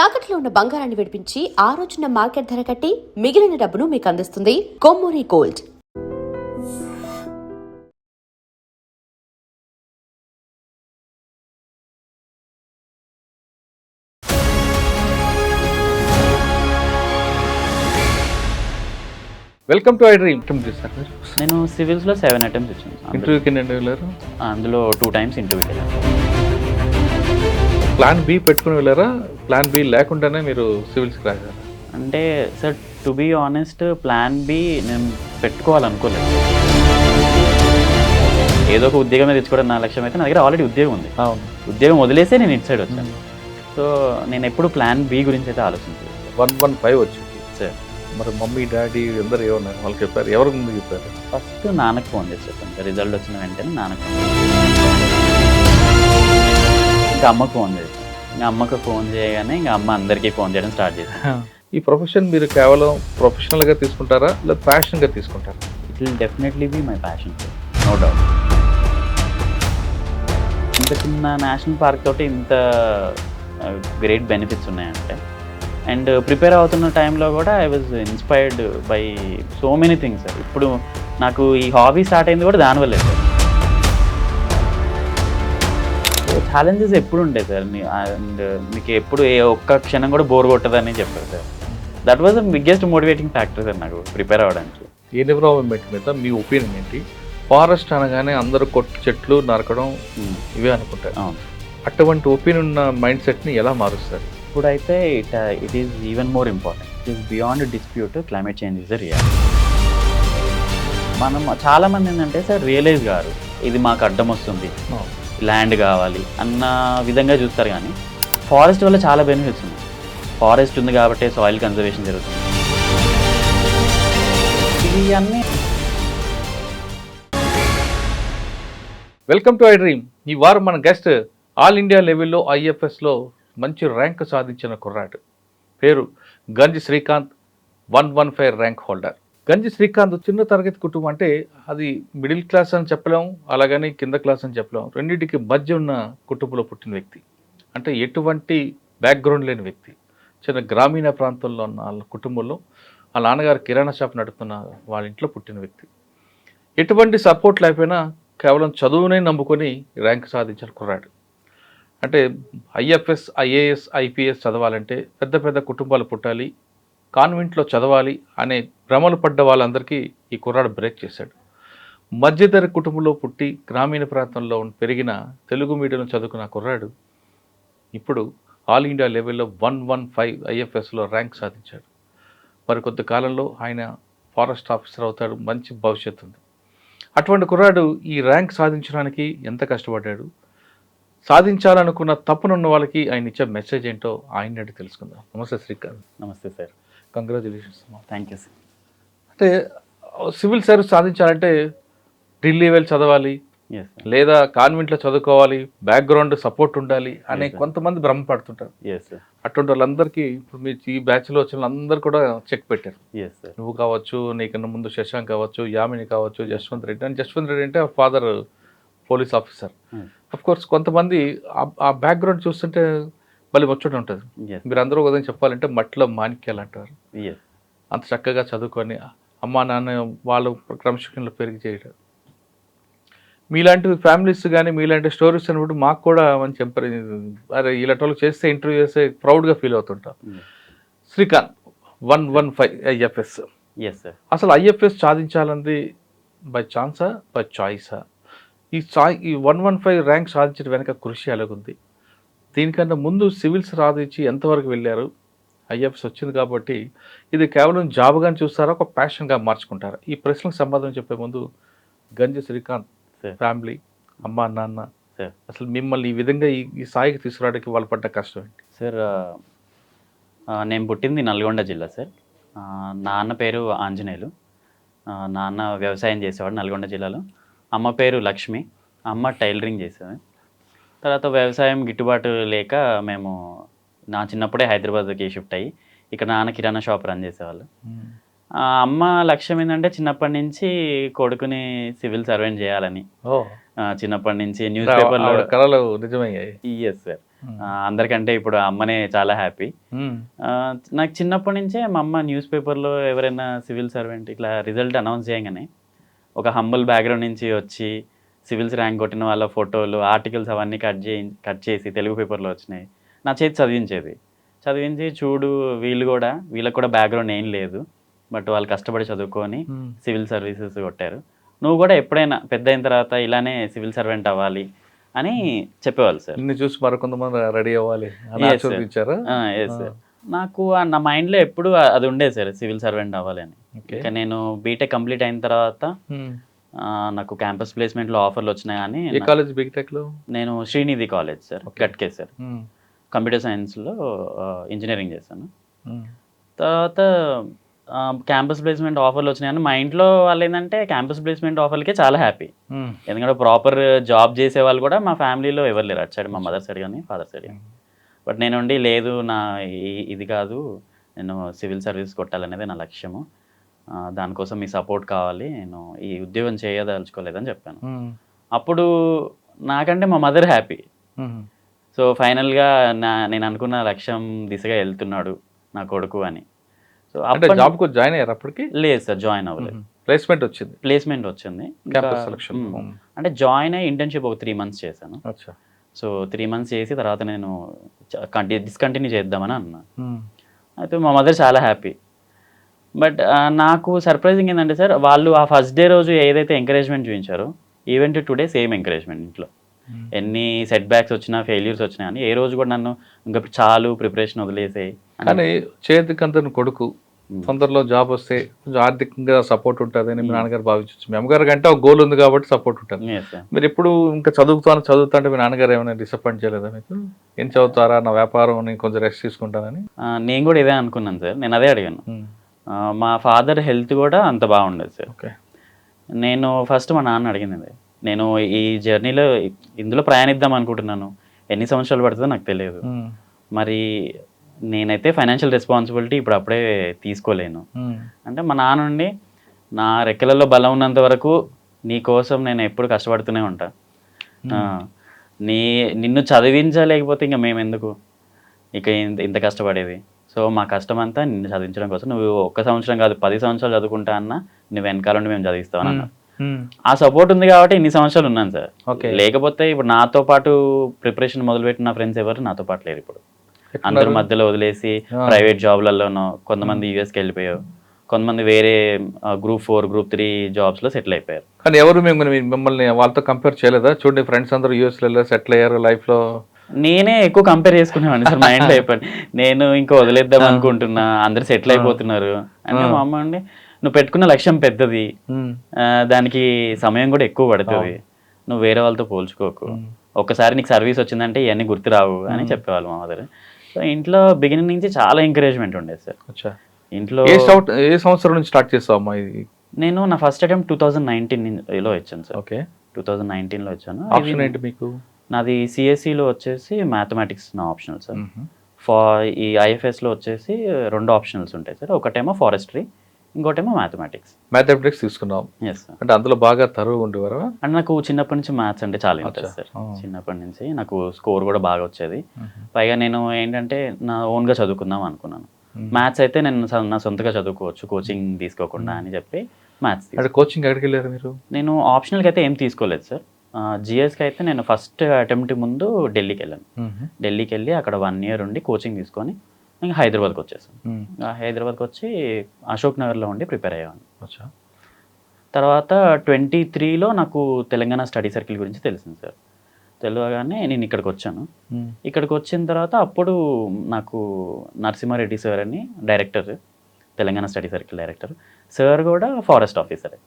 తాకట్లో ఉన్న బంగారాన్ని విడిపించి ఆ రోజున మార్కెట్ ధర కట్టి మిగిలిన డబ్బును మీకు అందిస్తుంది Kommuri gold. Welcome to I dream. నేను సివిల్స్లో 7 అటెంప్ట్స్ ఇచ్చాను. ఇంటర్వ్యూకి ఎన్ని వెళ్ళారు? అందులో 2 టైమ్స్ ఇంటర్వ్యూకి వెళ్ళాను. ప్లాన్ బి పెట్టుకుని వెళ్ళారా? ప్లాన్ బి లేకుండానే మీరు సివిల్స్కి రాశారా? అంటే sir, to be honest, plan B నేను పెట్టుకోవాలనుకోలేదు. ఏదో ఒక ఉద్యోగమే తెచ్చుకోవడం నా లక్ష్యం అయితే నా దగ్గర ఆల్రెడీ ఉద్యోగం ఉంది. అవును, ఉద్యోగం వదిలేసే నేను ఇటు సైడ్ వచ్చాను. సో నేను ఎప్పుడు ప్లాన్ బి గురించి అయితే ఆలోచించలేదు. 115 వచ్చింది సార్. మరి మమ్మీ డాడీ అందరూ ఏమన్నారు? వాళ్ళు చెప్పారు? ఎవరి ముందు చెప్పారు? ఫస్ట్ నాన్నకు ఫోన్ చేసి చెప్పాను సార్. రిజల్ట్ వచ్చిన వెంటనే నాన్నకు ఫోన్ ఇంకా అమ్మకు ఫోన్ చేశాను. ఇంకా అమ్మకు ఫోన్ చేయగానే ఇంకా అమ్మ అందరికీ ఫోన్ చేయడం స్టార్ట్ చేశాను. ఈ ప్రొఫెషన్ మీరు కేవలం ప్రొఫెషనల్గా తీసుకుంటారా లేదా ప్యాషన్గా తీసుకుంటారా? It will definitely be my passion sir, no doubt. ఇంత చిన్న నేషనల్ పార్క్ తోటి ఇంత గ్రేట్ బెనిఫిట్స్ ఉన్నాయంటే, అండ్ ప్రిపేర్ అవుతున్న టైంలో కూడా I was inspired by so many things sir. ఇప్పుడు నాకు ఈ హాబీ స్టార్ట్ అయింది కూడా దానివల్లే సార్. ఛాలెంజెస్ ఎప్పుడు ఉంటాయి సార్, అండ్ మీకు ఎప్పుడు ఏ ఒక్క క్షణం కూడా బోర్ కొట్టదని చెప్పారు sir. That was the biggest motivating factor sir నాకు ప్రిపేర్ అవ్వడానికి. ఎన్విరాన్మెంట్ మీద మీ ఒపీనియన్ ఏంటి? ఫారెస్ట్ అనగానే అందరూ చెట్లు నరకడం ఇవే అనుకుంటారు. అటువంటి ఒపీనియన్ ఉన్న మైండ్ సెట్ని ఎలా మారుస్తారు? ఇప్పుడైతే it is even more important. It is beyond dispute, climate change is the reality. మనం చాలామంది ఏంటంటే సార్ రియలైజ్ కాదు, ఇది మాకు అడ్డం వస్తుంది, ల్యాండ్ కావాలి అన్న విధంగా చూస్తారు. కానీ ఫారెస్ట్ వల్ల చాలా బెనిఫిట్స్ ఉన్నాయి. ఫారెస్ట్ ఉంది కాబట్టి సాయిల్ కన్జర్వేషన్ జరుగుతుంది. ఇవి అన్నీ. Welcome to I dream. ఈ వారం మన గెస్ట్ ఆల్ ఇండియా లెవెల్లో ఐఎఫ్ఎస్లో మంచి ర్యాంక్ సాధించిన కుర్రాడు. పేరు గంజి శ్రీకాంత్, 115 ర్యాంక్ హోల్డర్. గంజి శ్రీకాంత్ చిన్న తరగతి కుటుంబం, అంటే అది మిడిల్ క్లాస్ అని చెప్పలేం, అలాగని కింద క్లాస్ అని చెప్పలేం, రెండింటికి మధ్య ఉన్న కుటుంబంలో పుట్టిన వ్యక్తి. అంటే ఎటువంటి బ్యాక్గ్రౌండ్ లేని వ్యక్తి. చిన్న గ్రామీణ ప్రాంతంలో ఉన్న వాళ్ళ కుటుంబంలో వాళ్ళ నాన్నగారు కిరాణా షాప్ నడుపుతున్న వాళ్ళ ఇంట్లో పుట్టిన వ్యక్తి. ఎటువంటి సపోర్ట్ లేకపోయినా కేవలం చదువునే నమ్ముకొని ర్యాంక్ సాధించిన కుర్రాడు. అంటే ఐఎఫ్ఎస్, ఐఏఎస్, ఐపీఎస్ చదవాలంటే పెద్ద పెద్ద కుటుంబాలు పుట్టాలి, కాన్వెంట్లో చదవాలి అనే భ్రమలు పడ్డ వాళ్ళందరికీ ఈ కుర్రాడు బ్రేక్ చేశాడు. మధ్యతర కుటుంబంలో పుట్టి గ్రామీణ ప్రాంతంలో పెరిగిన తెలుగు మీడియంలో చదువుకున్న కుర్రాడు ఇప్పుడు ఆల్ ఇండియా లెవెల్లో 115 ఐఎఫ్ఎస్లో ర్యాంక్ సాధించాడు. మరి కొద్ది కాలంలో ఆయన ఫారెస్ట్ ఆఫీసర్ అవుతాడు, మంచి భవిష్యత్తు ఉంది. అటువంటి కుర్రాడు ఈ ర్యాంక్ సాధించడానికి ఎంత కష్టపడ్డాడు, సాధించాలనుకున్న తప్పునున్న వాళ్ళకి ఆయన ఇచ్చే మెసేజ్ ఏంటో ఆయన అడిగి తెలుసుకుందాం. నమస్తే శ్రీకాంత్. నమస్తే sir. Congratulations. Thank you sir. అంటే సివిల్ సర్వీస్ సాధించాలంటే ఢిల్లీ వెళ్ళి చదవాలి, లేదా కాన్వెంట్లో చదువుకోవాలి, బ్యాక్గ్రౌండ్ సపోర్ట్ ఉండాలి అనే కొంతమంది భ్రమపడుతుంటారు. అటువంటి వాళ్ళందరికీ ఇప్పుడు మీ ఈ బ్యాచ్లో వచ్చిన వాళ్ళందరూ కూడా చెక్ పెట్టారు. నువ్వు కావచ్చు, నీకన్నా ముందు శశాంక్ కావచ్చు, యామిని కావచ్చు, జశ్వంత్ రెడ్డి. అని జశ్వంత్ రెడ్డి అంటే father police officer. Of course కొంతమంది ఆ బ్యాక్గ్రౌండ్ చూస్తుంటే మళ్ళీ ముచ్చట ఉంటుంది. మీరు అందరూ ఉదయం చెప్పాలంటే మట్టిలో మాణిక్యాలు అంటారు. అంత చక్కగా చదువుకొని అమ్మా నాన్న వాళ్ళు క్రమశిక్షణలో పెరిగి చేయడం. మీలాంటి ఫ్యామిలీస్ కానీ మీలాంటి స్టోరీస్ అన్నప్పుడు మాకు కూడా అని చెప్పారు, అరే ఇలాంటి వాళ్ళు చేస్తే ఇంటర్వ్యూ చేస్తే ప్రౌడ్గా ఫీల్ అవుతుంటాం. శ్రీకాంత్ 115 ఐఎఫ్ఎస్. అసలు ఐఎఫ్ఎస్ సాధించాలంది బై ఛాన్సా, బై చాయిసా? ఈ 115 ర్యాంక్ సాధించడం వెనక కృషి ఎలాగుంది? దీనికన్నా ముందు సివిల్స్ సాధించి ఎంతవరకు వెళ్ళారు? ఐఎఫ్ఎస్ వచ్చింది కాబట్టి ఇది కేవలం జాబ్గా చూస్తారా, ఒక ప్యాషన్గా మార్చుకుంటారా? ఈ ప్రశ్నలకు సమాధానం చెప్పే ముందు గంజి శ్రీకాంత్ ఫ్యామిలీ, అమ్మా నాన్న, అసలు మిమ్మల్ని ఈ విధంగా ఈ స్థాయికి తీసుకురావడానికి వాళ్ళు పడ్డ కష్టం ఏంటి? సార్, నేను పుట్టింది నల్గొండ జిల్లా సార్. నాన్న పేరు ఆంజనేయులు. నాన్న వ్యవసాయం చేసేవాడు నల్గొండ జిల్లాలో. అమ్మ పేరు లక్ష్మి. అమ్మ టైలరింగ్ చేసేది. తర్వాత వ్యవసాయం గిట్టుబాటు లేక మేము నా చిన్నప్పుడే హైదరాబాద్కి షిఫ్ట్ అయ్యి ఇక్కడ నాన్న కిరాణా షాప్ రన్ చేసేవాళ్ళు. అమ్మ లక్ష్యం ఏంటంటే చిన్నప్పటి నుంచి కొడుకుని సివిల్ సర్వెంట్ చేయాలని. చిన్నప్పటి నుంచి న్యూస్ పేపర్లో కళలు నిజమయ్యాయి. Yes sir. అందరికంటే ఇప్పుడు అమ్మనే చాలా హ్యాపీ. నాకు చిన్నప్పటి నుంచే మా అమ్మ న్యూస్ పేపర్లో ఎవరైనా సివిల్ సర్వెంట్ ఇట్లా రిజల్ట్ అనౌన్స్ చేయగానే ఒక హంబుల్ బ్యాక్గ్రౌండ్ నుంచి వచ్చి సివిల్స్ ర్యాంక్ కొట్టిన వాళ్ళ ఫోటోలు ఆర్టికల్స్ అవన్నీ కట్ చేసి తెలుగు పేపర్లో వచ్చినాయి నా చేతి చదివించి చూడు వీళ్ళకి కూడా బ్యాక్గ్రౌండ్ ఏం లేదు, బట్ వాళ్ళు కష్టపడి చదువుకొని సివిల్ సర్వీసెస్ కొట్టారు, నువ్వు కూడా ఎప్పుడైనా పెద్ద అయిన తర్వాత ఇలానే సివిల్ సర్వెంట్ అవ్వాలి అని చెప్పేవాళ్ళు సార్. చూసి మరికొంతమంది రెడీ అవ్వాలి ఇచ్చారా? నాకు నా మైండ్లో ఎప్పుడు అది ఉండేది సార్, సివిల్ సర్వెంట్ అవ్వాలి అని. ఇంకా నేను బీటెక్ కంప్లీట్ అయిన తర్వాత నాకు క్యాంపస్ ప్లేస్మెంట్లో ఆఫర్లు వచ్చినాయి. కానీ కాలేజ్ బీటెక్లో నేను శ్రీనిధి కాలేజ్ సార్, గట్కే సార్, కంప్యూటర్ సైన్స్లో ఇంజనీరింగ్ చేశాను. తర్వాత క్యాంపస్ ప్లేస్మెంట్ ఆఫర్లు వచ్చినాయని మా ఇంట్లో వాళ్ళు ఏంటంటే క్యాంపస్ ప్లేస్మెంట్ ఆఫర్లకే చాలా హ్యాపీ. ఎందుకంటే ప్రాపర్ జాబ్ చేసే వాళ్ళు కూడా మా ఫ్యామిలీలో ఎవరు లేరు, అటు సైడ్ మా మదర్ సైడ్ కానీ ఫాదర్ సైడ్ కానీ. బట్ నేనుండి లేదు నా ఇది కాదు, నేను సివిల్ సర్వీస్ కొట్టాలనేది నా లక్ష్యము, దానికోసం మీ సపోర్ట్ కావాలి, నేను ఈ ఉద్యోగం చేయదలుచుకోలేదని చెప్పాను. అప్పుడు నాకంటే మా మదర్ హ్యాపీ. సో ఫైనల్గా నేను అనుకున్న లక్ష్యం దిశగా వెళ్తున్నాడు నా కొడుకు అని. సో అంటే జాబ్కు జాయిన్ అయ్యారు అప్పటికి? లేదు సార్, జాయిన్ అవ్వలేదు. ప్లేస్మెంట్ వచ్చింది. అంటే జాయిన్ అయ్యి ఇంటర్న్షిప్ ఒక 3 months చేశాను. సో 3 months చేసి తర్వాత నేను డిస్కంటిన్యూ చేద్దామని అన్నా. అయితే మా మదర్ చాలా హ్యాపీ. బట్ నాకు సర్ప్రైజింగ్ ఏంటంటే సార్, వాళ్ళు ఆ ఫస్ట్ డే రోజు ఏదైతే ఎంకరేజ్మెంట్ చూపించారో ఈవెన్ టుడే సేమ్ ఎంకరేజ్మెంట్. ఇంట్లో ఎన్ని సెట్ బ్యాక్స్ వచ్చినా ఫెయిల్యూర్స్ వచ్చినా అని ఏ రోజు కూడా నన్ను ఇంకా చాలు ప్రిపరేషన్ వదిలేసాయి. కానీ చేతికంత కొడుకు తొందరలో జాబ్ వస్తే కొంచెం ఆర్థికంగా సపోర్ట్ ఉంటుంది అని మీ నాన్నగారు భావించవచ్చు. మీ అమ్మగారు కంటే ఒక గోల్ ఉంది కాబట్టి సపోర్ట్ ఉంటుంది. మీరు ఎప్పుడు ఇంకా చదువుతా అంటే మీ నాన్నగారు ఏమైనా డిసప్పాయింట్ చేయలేదా మీకు? ఏం చదువుతారా, నా వ్యాపారం కొంచెం రెస్ట్ తీసుకుంటానని? నేను కూడా ఇదే అనుకున్నాను సార్, నేను అదే అడిగాను. మా ఫాదర్ హెల్త్ కూడా అంత బాగుండేది సార్. నేను ఫస్ట్ మా నాన్న అడిగింది, నేను ఈ జర్నీలో ఇందులో ప్రయాణిద్దాం అనుకుంటున్నాను, ఎన్ని సంవత్సరాలు పడుతుందో నాకు తెలియదు, మరి నేనైతే ఫైనాన్షియల్ రెస్పాన్సిబిలిటీ ఇప్పుడు అప్పుడే తీసుకోలేను అంటే మా నాన్న నుండి నా రెక్కలలో బలం ఉన్నంత వరకు నీ కోసం నేను ఎప్పుడు కష్టపడుతూనే ఉంటా, నిన్ను చదివించలేకపోతే ఇంకా మేము ఎందుకు ఇక ఇంత కష్టపడేది, సో మా కష్టం అంతా నిన్ను చదివించడం కోసం, నువ్వు 1 సంవత్సరం కాదు 10 సంవత్సరాలు చదువుకుంటా అన్నా నువ్వు వెనకాల నుండి మేము చదివిస్తామని అన్నా. ఆ సపోర్ట్ ఉంది కాబట్టి ఇన్ని సంవత్సరాలు ఉన్నాను సార్. లేకపోతే ఇప్పుడు నాతో పాటు ప్రిపరేషన్ మొదలుపెట్టిన ఫ్రెండ్స్ ఎవరు నాతో పాటు లేరు. ఇప్పుడు అందరి మధ్యలో వదిలేసి ప్రైవేట్ జాబ్లలోనో, కొంతమంది యూఎస్కి వెళ్ళిపోయారు, కొంతమంది వేరే Group 4 Group 3 జాబ్స్లో సెటిల్ అయిపోయారు. కానీ ఎవరు మిమ్మల్ని వాళ్ళతో కంపేర్ చేయలేదా? చూడండి ఫ్రెండ్స్ అందరూ యూఎస్లో సెటిల్ అయ్యారు లైఫ్లో. నేనే ఎక్కువ కంపేర్ చేసుకునేవాడిని సార్ మైండ్లో అయిపోయింది. నేను ఇంకా వదిలేద్దాం అనుకుంటున్నా, అందరు సెటిల్ అయిపోతున్నారు అంటే మా అమ్మ అండి నువ్వు పెట్టుకున్న లక్ష్యం పెద్దది, దానికి సమయం కూడా ఎక్కువ పడుతుంది, నువ్వు వేరే వాళ్ళతో పోల్చుకోకు, ఒక్కసారి నీకు సర్వీస్ వచ్చిందంటే ఇవన్నీ గుర్తురావు అని చెప్పేవాళ్ళు మా మదర్. సో ఇంట్లో బిగినింగ్ నుంచి చాలా ఎంకరేజ్మెంట్ ఉండేది సార్. ఇంట్లో ఏ సంవత్సరం నుంచి స్టార్ట్ చేస్తావు అమ్మా ఇది? నేను నా ఫస్ట్ అటెంప్ట్ 2019లో ఇచ్చాను సార్. 2019లో ఇచ్చాను. ఆప్షన్ ఏంటి మీకు? నాది సిఎస్సిలో వచ్చేసి మ్యాథమెటిక్స్ నా ఆప్షనల్ సార్. ఈ ఐఎఫ్ఎస్లో వచ్చేసి 2 ఆప్షనల్స్ ఉంటాయి సార్, ఒకటేమో ఫారెస్ట్రీ, ఇంకోటేమో మ్యాథమెటిక్స్ తీసుకున్నాం. అంటే అందులో బాగా తరువు ఉండేవారు. అంటే నాకు చిన్నప్పటి నుంచి మ్యాథ్స్ అంటే చాలా ఇంట్రెస్ట్ సార్. చిన్నప్పటి నుంచి నాకు స్కోర్ కూడా బాగా వచ్చేది. పైగా నేను ఏంటంటే నా ఓన్గా చదువుకుందాం అనుకున్నాను. మ్యాథ్స్ అయితే నేను నా సొంతగా చదువుకోవచ్చు కోచింగ్ తీసుకోకుండా అని చెప్పి మ్యాథ్స్. కోచింగ్ ఎక్కడికి వెళ్ళారు మీరు? నేను ఆప్షనల్కి అయితే ఏం తీసుకోలేదు సార్. జిఎస్కి అయితే నేను ఫస్ట్ అటెంప్ట్ ముందు ఢిల్లీకి వెళ్ళాను. ఢిల్లీకి వెళ్ళి అక్కడ 1 year ఉండి కోచింగ్ తీసుకొని ఇంకా హైదరాబాద్కి వచ్చేసాను. హైదరాబాద్కి వచ్చి అశోక్ నగర్లో ఉండి ప్రిపేర్ అయ్యాను. తర్వాత 2023లో నాకు తెలంగాణ స్టడీ సర్కిల్ గురించి తెలిసింది సార్. తెలియగానే నేను ఇక్కడికి వచ్చాను. ఇక్కడికి వచ్చిన తర్వాత అప్పుడు నాకు నరసింహారెడ్డి సార్ అని director, Telangana study circle director, sir కూడా ఫారెస్ట్ ఆఫీసరే.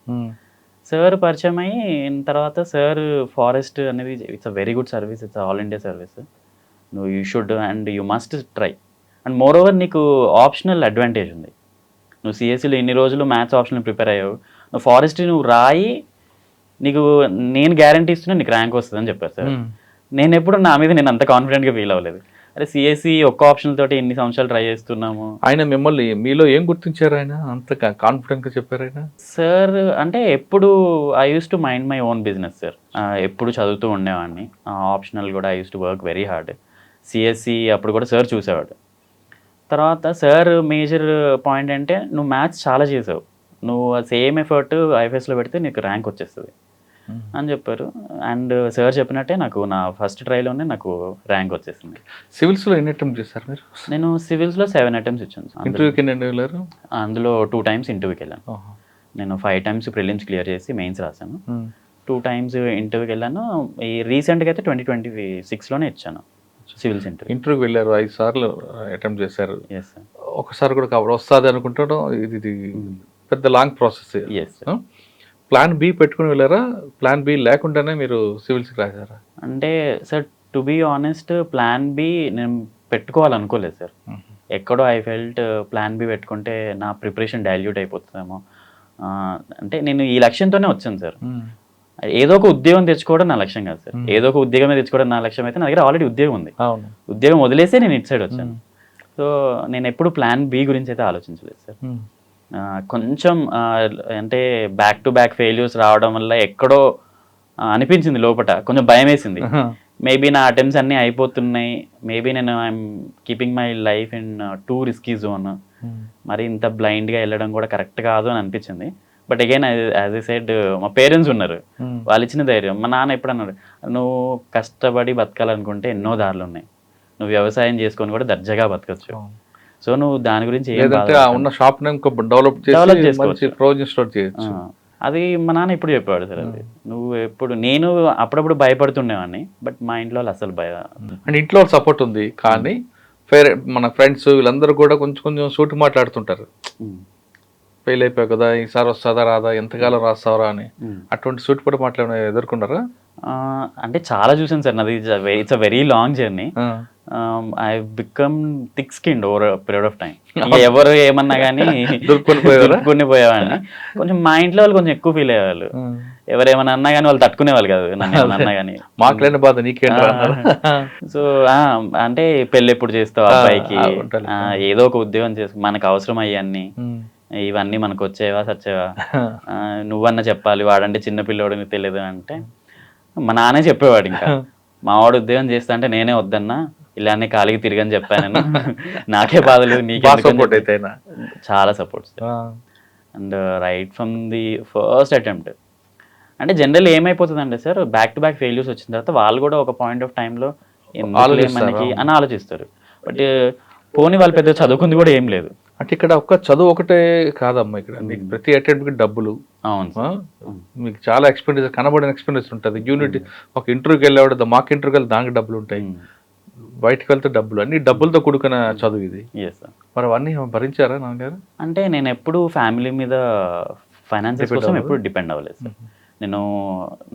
సార్ పరిచయం అయిన తర్వాత సార్ ఫారెస్ట్ అనేది it's a very good service, it's all India service, నువ్వు you should and you must try. And more over నీకు ఆప్షనల్ అడ్వాంటేజ్ ఉంది. నువ్వు సిఎస్సిలో ఇన్ని రోజులు మ్యాథ్స్ ఆప్షనల్ ప్రిపేర్ అయ్యావు, నువ్వు ఫారెస్ట్రీ నువ్వు రాయి, నీకు నేను గ్యారంటీ ఇస్తున్నా నీకు ర్యాంక్ వస్తుంది అని చెప్పారు సార్. నేను ఎప్పుడు నా మీద నేను అంత కాన్ఫిడెంట్గా ఫీల్ అవ్వలేదు. అరే సిఎస్సి ఒక్క ఆప్షన్ తోటి ఎన్ని సంవత్సరాలు ట్రై చేస్తున్నాము. ఆయన మిమ్మల్ని మీలో ఏం గుర్తించారు? ఆయన అంత కాన్ఫిడెంట్గా చెప్పారు ఆయన సార్. అంటే ఎప్పుడు I use to mind my own business sir. ఎప్పుడు చదువుతూ ఉండేవాడిని. ఆప్షనల్ కూడా I use to work very hard. CSC అప్పుడు కూడా సార్ చూసేవాడు. తర్వాత సార్ మేజర్ పాయింట్ అంటే నువ్వు మ్యాథ్స్ చాలా చేసావు, నువ్వు సేమ్ ఎఫర్ట్ ఐఎఫ్ఎస్లో పెడితే నీకు ర్యాంక్ వచ్చేస్తుంది అని చెప్పారు. అండ్ సార్ చెప్పినట్టే నాకు నా ఫస్ట్ ట్రైలోనే నాకు ర్యాంక్ వచ్చేసింది. సివిల్స్లో ఎన్ని అటెంప్ట్ చేశారు మీరు? నేను సివిల్స్లో 7 అటెంప్ట్స్ ఇచ్చాను. ఇంటర్వ్యూకి ఎన్ని వెళ్ళారు? అందులో 2 టైమ్స్ ఇంటర్వ్యూకి వెళ్ళాను. నేను 5 టైమ్స్ ప్రిలిమ్స్ క్లియర్ చేసి మెయిన్స్ రాశాను. 2 టైమ్స్ ఇంటర్వ్యూకి వెళ్ళాను. ఈ రీసెంట్గా అయితే 2026లోనే ఇచ్చాను సివిల్స్ ఇంటర్వ్యూ. ఇంటర్వ్యూకి వెళ్ళారు, 5 సార్లు అటెంప్ట్ చేశారు. Yes sir. ఒకసారి కూడా కాబట్టి వస్తుంది అనుకుంటాడు. ఇది పెద్ద long process. Yes. Plan B పెట్టుకుని వెళ్ళారా? ప్లాన్ బి లేకుండానే మీరు సివిల్స్కి రాశారా? అంటే sir to be honest plan B నేను పెట్టుకోవాలనుకోలేదు సార్. ఎక్కడో ఐ ఫెల్ట్ ప్లాన్ బి పెట్టుకుంటే నా ప్రిపరేషన్ డైల్యూట్ అయిపోతుందేమో. అంటే నేను ఈ లక్ష్యంతోనే వచ్చాను సార్. ఏదో ఒక ఉద్యోగం తెచ్చుకోవడం నా లక్ష్యం కాదు సార్. ఏదో ఒక ఉద్యోగమే తెచ్చుకోవడం నా లక్ష్యం అయితే నా దగ్గర ఆల్రెడీ ఉద్యోగం ఉంది. ఉద్యోగం వదిలేసే నేను ఇటు సైడ్ వచ్చాను. సో నేను ఎప్పుడు ప్లాన్ బి గురించి అయితే ఆలోచించలేదు సార్. కొంచెం అంటే బ్యాక్ టు బ్యాక్ ఫెయిల్యూర్స్ రావడం వల్ల ఎక్కడో అనిపించింది లోపల, కొంచెం భయం వేసింది. మేబీ నా అటెంప్ట్స్ అన్నీ అయిపోతున్నాయి, మేబీ నేను I'm keeping my life in two risky zone, మరి ఇంత బ్లైండ్గా వెళ్ళడం కూడా కరెక్ట్ కాదు అని అనిపించింది. But again as I said మా పేరెంట్స్ ఉన్నారు, వాళ్ళు ఇచ్చిన ధైర్యం. మా నాన్న ఎప్పుడు అన్నాడు, నువ్వు కష్టపడి బతకాలనుకుంటే ఎన్నో దారులు ఉన్నాయి, నువ్వు వ్యవసాయం చేసుకొని కూడా దర్జాగా బతకచ్చు. సో నువ్వు దాని గురించి ఉన్న షాప్ డెవలప్ చేయొచ్చు. అది మా నాన్న ఇప్పుడు చెప్పాడు సార్. అది నువ్వు ఎప్పుడు, నేను అప్పుడప్పుడు భయపడుతుండేవాడిని, బట్ మా ఇంట్లో వాళ్ళు అసలు అంటే ఇంట్లో సపోర్ట్ ఉంది, కానీ మన ఫ్రెండ్స్ వీళ్ళందరూ కూడా కొంచెం సూటి మాట్లాడుతుంటారు. ఫెయిల్ అయిపోయావు కదా, ఈసారి వస్తుందా రాదా, ఎంతకాలం రాస్తావరా అని. అటువంటి సూటిపడి మాట్లాడే ఎదుర్కొన్నారా? అంటే చాలా చూసాను సార్. నాది it's a very long journey. I become thick skinned over period of time. ఎవరు ఏమన్నా కానీ దుర్కొని పోయేవాడిని. కొంచెం మా ఇంట్లో వాళ్ళు కొంచెం ఎక్కువ ఫీల్ అయ్యేవాళ్ళు. ఎవరేమన్నా అన్నా కానీ వాళ్ళు తట్టుకునేవాళ్ళు కాదు, నన్ను ఏమన్నా అన్నా కానీ. మాట్లాడిన బాధ నీకేంటి. సో అంటే పెళ్ళి ఎప్పుడు చేస్తావు అబ్బాయికి, ఏదో ఒక ఉద్యోగం చేసుకో, మనకు అవసరం అయ్యాన్ని, ఇవన్నీ మనకు వచ్చేవా సచ్చేవా, నువ్వన్నా చెప్పాలి, వాడంటే చిన్న పిల్లోడు నీకు తెలియదు అంటే మా నాన్నే చెప్పేవాడు. ఇంకా మా వాడు ఉద్యోగం చేస్తా అంటే నేనే వద్దన్నా, ఇలానే ఖాళీకి తిరిగని చెప్పాను. నాకే బాధలేదు, నీకే చాలా supports. And right from the first attempt. అంటే జనరల్ ఏమైపోతుందంటే sir, back to back failures వచ్చిన తర్వాత వాళ్ళు కూడా ఒక పాయింట్ ఆఫ్ టైంలో మనకి అని ఆలోచిస్తారు. బట్ పోనీ వాళ్ళు పెద్ద చదువుకుంది కూడా ఏం లేదు. అంటే ఇక్కడ ఒక్క చదువు ఒకటే కాదమ్మా, ఇక్కడ మీకు ప్రతి అటెంప్ట్కి డబ్బులు. అవును, మీకు చాలా ఎక్స్పెండిచర్, కనబడిన ఎక్స్పెండిచర్ ఉంటుంది. యూనిట్ ఒక ఇంటర్వ్యూకి వెళ్ళేవాడు, మాక్ ఇంటర్వ్యూకి వెళ్తే దానికి డబ్బులు ఉంటాయి, బయటకు వెళ్తే డబ్బులు, అన్ని డబ్బులతో కూడుకున్న చదువు ఇది. మరి అవన్నీ భరించారా నాన్నగారు? అంటే నేను ఎప్పుడు ఫ్యామిలీ మీద ఫైనాన్సెస్ కోసం ఎప్పుడు డిపెండ్ అవ్వలేదు సార్. నేను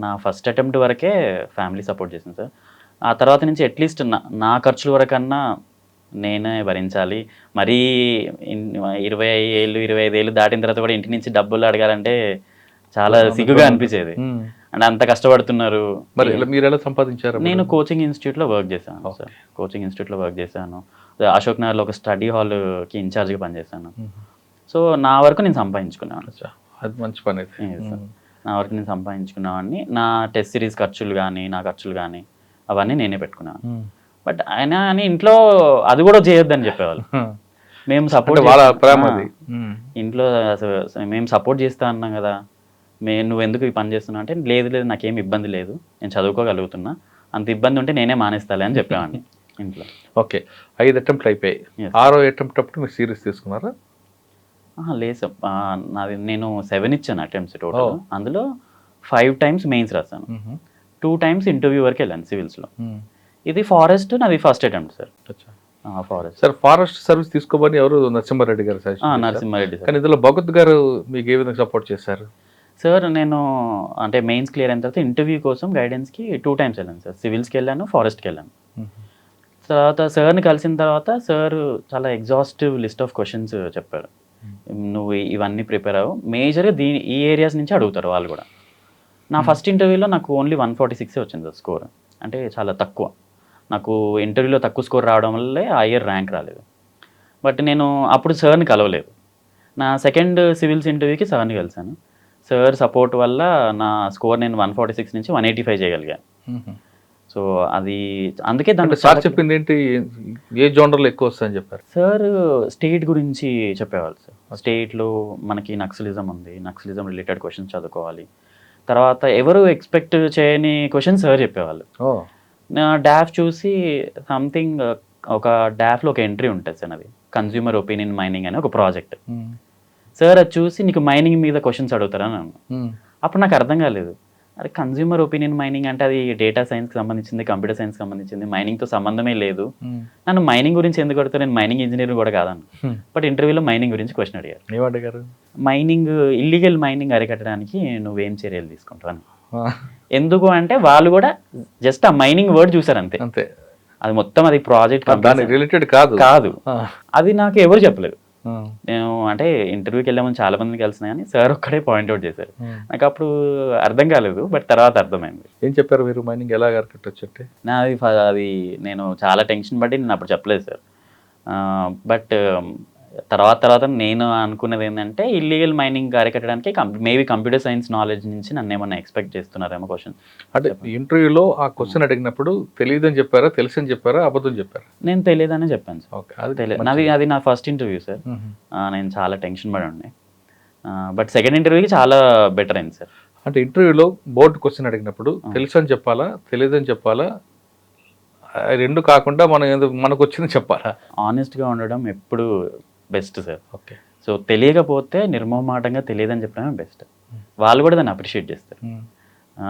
నా ఫస్ట్ అటెంప్ట్ వరకే ఫ్యామిలీ సపోర్ట్ చేశాను సార్. ఆ తర్వాత నుంచి అట్లీస్ట్ నా ఖర్చుల వరకన్నా నేనే భరించాలి. మరీ 20 ఏళ్ళు 25 ఏళ్ళు దాటిన తర్వాత కూడా ఇంటి నుంచి డబ్బులు అడగాలంటే చాలా సిగ్గుగా అనిపించేది. అంటే అంత కష్టపడుతున్నారు. మరి మీరు ఎలా సంపాదించారు? నేను కోచింగ్ ఇన్స్టిట్యూట్లో వర్క్ చేశాను సార్. కోచింగ్ ఇన్స్టిట్యూట్లో వర్క్ చేశాను. అశోక్ నగర్లో ఒక స్టడీ హాల్కి ఇన్ఛార్జ్గా పనిచేశాను. సో నా వరకు నేను సంపాదించుకున్నాను. అది మంచి పని అయితే. నా వరకు నేను సంపాదించుకున్నావాడిని. నా టెస్ట్ సిరీస్ ఖర్చులు కానీ, నా ఖర్చులు కానీ అవన్నీ నేనే పెట్టుకున్నాను. బట్ ఆయన అని ఇంట్లో అది కూడా చేయొద్దని చెప్పేవాళ్ళు. మేము సపోర్ట్ ఇంట్లో మేము సపోర్ట్ చేస్తా అన్నాం కదా, నువ్వు ఎందుకు ఈ పని చేస్తున్నావు అంటే, లేదు నాకేం ఇబ్బంది లేదు, నేను చదువుకోగలుగుతున్నా, అంత ఇబ్బంది ఉంటే నేనే మానేస్తాలే అని చెప్పేవాడిని ఇంట్లో. ఓకే, 5 అటెంప్ట్లు అయిపోయాయి. 6వ అటెంప్ట్ అప్పుడు మీరు సీరియస్ తీసుకున్నారా? లేదు సార్, నాది నేను 7 ఇచ్చాను అటెంప్ట్స్ టోటల్. అందులో 5 టైమ్స్ మెయిన్స్ రాశాను, 2 టైమ్స్ ఇంటర్వ్యూ వరకు వెళ్ళాను సివిల్స్లో. ఇది ఫారెస్ట్ నాది first attempt sir. Forest sir, forest service తీసుకోమని ఎవరు? నరసింహారెడ్డి గారు. నరసింహారెడ్డి సార్. కానీ ఇందులో భగత్ గారు మీకు ఏ విధంగా సపోర్ట్ చేశారు? సార్ నేను అంటే మెయిన్స్ క్లియర్ అయిన తర్వాత ఇంటర్వ్యూ కోసం గైడెన్స్కి 2 టైమ్స్ వెళ్ళాను సార్. సివిల్స్కి వెళ్ళాను, ఫారెస్ట్కి వెళ్ళాను. తర్వాత సార్ని కలిసిన తర్వాత సార్ చాలా ఎగ్జాస్టివ్ లిస్ట్ ఆఫ్ క్వశ్చన్స్ చెప్పారు. నువ్వు ఇవన్నీ ప్రిపేర్ అవ్వు, మేజర్గా ఈ ఏరియాస్ నుంచి అడుగుతారు వాళ్ళు కూడా. నా ఫస్ట్ ఇంటర్వ్యూలో నాకు ఓన్లీ 146 వచ్చింది సార్ స్కోర్. అంటే చాలా తక్కువ. నాకు ఇంటర్వ్యూలో తక్కువ స్కోర్ రావడం వల్లే ఆ ఇయర్ ర్యాంక్ రాలేదు. బట్ నేను అప్పుడు సార్ని కలవలేదు. నా సెకండ్ సివిల్స్ ఇంటర్వ్యూకి సార్ని కలిసాను. సార్ సపోర్ట్ వల్ల నా స్కోర్ నేను 146 నుంచి 185 చేయగలిగాను. సో సో అది అందుకే అంటే దాంట్లో సార్ చెప్పింది ఏంటి, ఏ జోనర్లో ఎక్కువ వస్తుందని చెప్పారు? సార్ స్టేట్ గురించి చెప్పేవాళ్ళు సార్. స్టేట్లో మనకి నక్సలిజం ఉంది, నక్సలిజం రిలేటెడ్ క్వశ్చన్స్ చదువుకోవాలి. తర్వాత ఎవరు ఎక్స్పెక్ట్ చేయని క్వశ్చన్స్ సార్ చెప్పేవాళ్ళు. ఓ నా డాఫ్ చూసి సంథింగ్ ఒక డాఫ్లో ఒక ఎంట్రీ ఉంటుంది సార్, అది కన్జ్యూమర్ ఒపీనియన్ మైనింగ్ అనే ఒక ప్రాజెక్ట్. సార్ అది చూసి నీకు మైనింగ్ మీద క్వశ్చన్స్ అడుగుతారని అన్నాను. అప్పుడు నాకు అర్థం కాలేదు, అరే కన్జ్యూమర్ ఒపీనియన్ మైనింగ్ అంటే అది డేటా సైన్స్కి సంబంధించింది, కంప్యూటర్ సైన్స్కి సంబంధించింది, మైనింగ్తో సంబంధమే లేదు. నన్ను మైనింగ్ గురించి ఎందుకు అడుగుతారు, నేను మైనింగ్ ఇంజనీర్ కూడా కాదన్న. బట్ ఇంటర్వ్యూలో మైనింగ్ గురించి క్వశ్చన్ అడిగారు. ఏమడిగారు? మైనింగ్ ఇల్లీగల్ మైనింగ్ అరికట్టడానికి నువ్వేం చర్యలు తీసుకుంటావు అని. ఎందుకు అంటే వాళ్ళు కూడా జస్ట్ ఆ మైనింగ్ వర్డ్ చూసారు అంతే. అంతే, అది మొత్తం అది ప్రాజెక్ట్ దానికి రిలేటెడ్ కాదు. అది నాకు ఎవరు చెప్పలేదు. నేను అంటే ఇంటర్వ్యూకి వెళ్ళామని చాలా మందిని కలిసిన కానీ సార్ ఒక్కడే పాయింట్అవుట్ చేశారు. నాకు అప్పుడు అర్థం కాలేదు, బట్ తర్వాత అర్థమైంది. ఏం చెప్పారు మీరు, మైనింగ్ ఎలా అరికట్టొచ్చు అంటే? అది నేను చాలా టెన్షన్ పడి నేను అప్పుడు చెప్పలేదు సార్. బట్ తర్వాత నేను అనుకున్నది ఏంటంటే ఇల్లీగల్ మైనింగ్ అరికట్టడానికి మేబీ కంప్యూటర్ సైన్స్ నాలెడ్జ్ నుంచి నన్ను ఏమన్నా ఎక్స్పెక్ట్ చేస్తున్నారేమో క్వశ్చన్. అంటే ఇంటర్వ్యూలో ఆ క్వశ్చన్ అడిగినప్పుడు తెలియదని చెప్పారా, తెలుసని చెప్పారా, అబద్ధం చెప్పారా? నేను తెలియదనే చెప్పాను సార్. ఓకే, అది తెలియదు. అది నా ఫస్ట్ ఇంటర్వ్యూ సార్. నేను చాలా టెన్షన్ పడి ఉండే. బట్ సెకండ్ ఇంటర్వ్యూకి చాలా బెటర్ అయింది సార్. అంటే ఇంటర్వ్యూలో బోర్డు క్వశ్చన్ అడిగినప్పుడు తెలుసు అని చెప్పాలా, తెలియదని చెప్పాలా, రెండు కాకుండా మనకు వచ్చింది చెప్పాలా? ఆనెస్ట్గా ఉండడం ఎప్పుడు బెస్ట్ సార్. ఓకే, సో తెలియకపోతే నిర్మోహమాటంగా తెలియదని చెప్పడమే బెస్ట్. వాళ్ళు కూడా దాన్ని అప్రిషియేట్ చేస్తారు.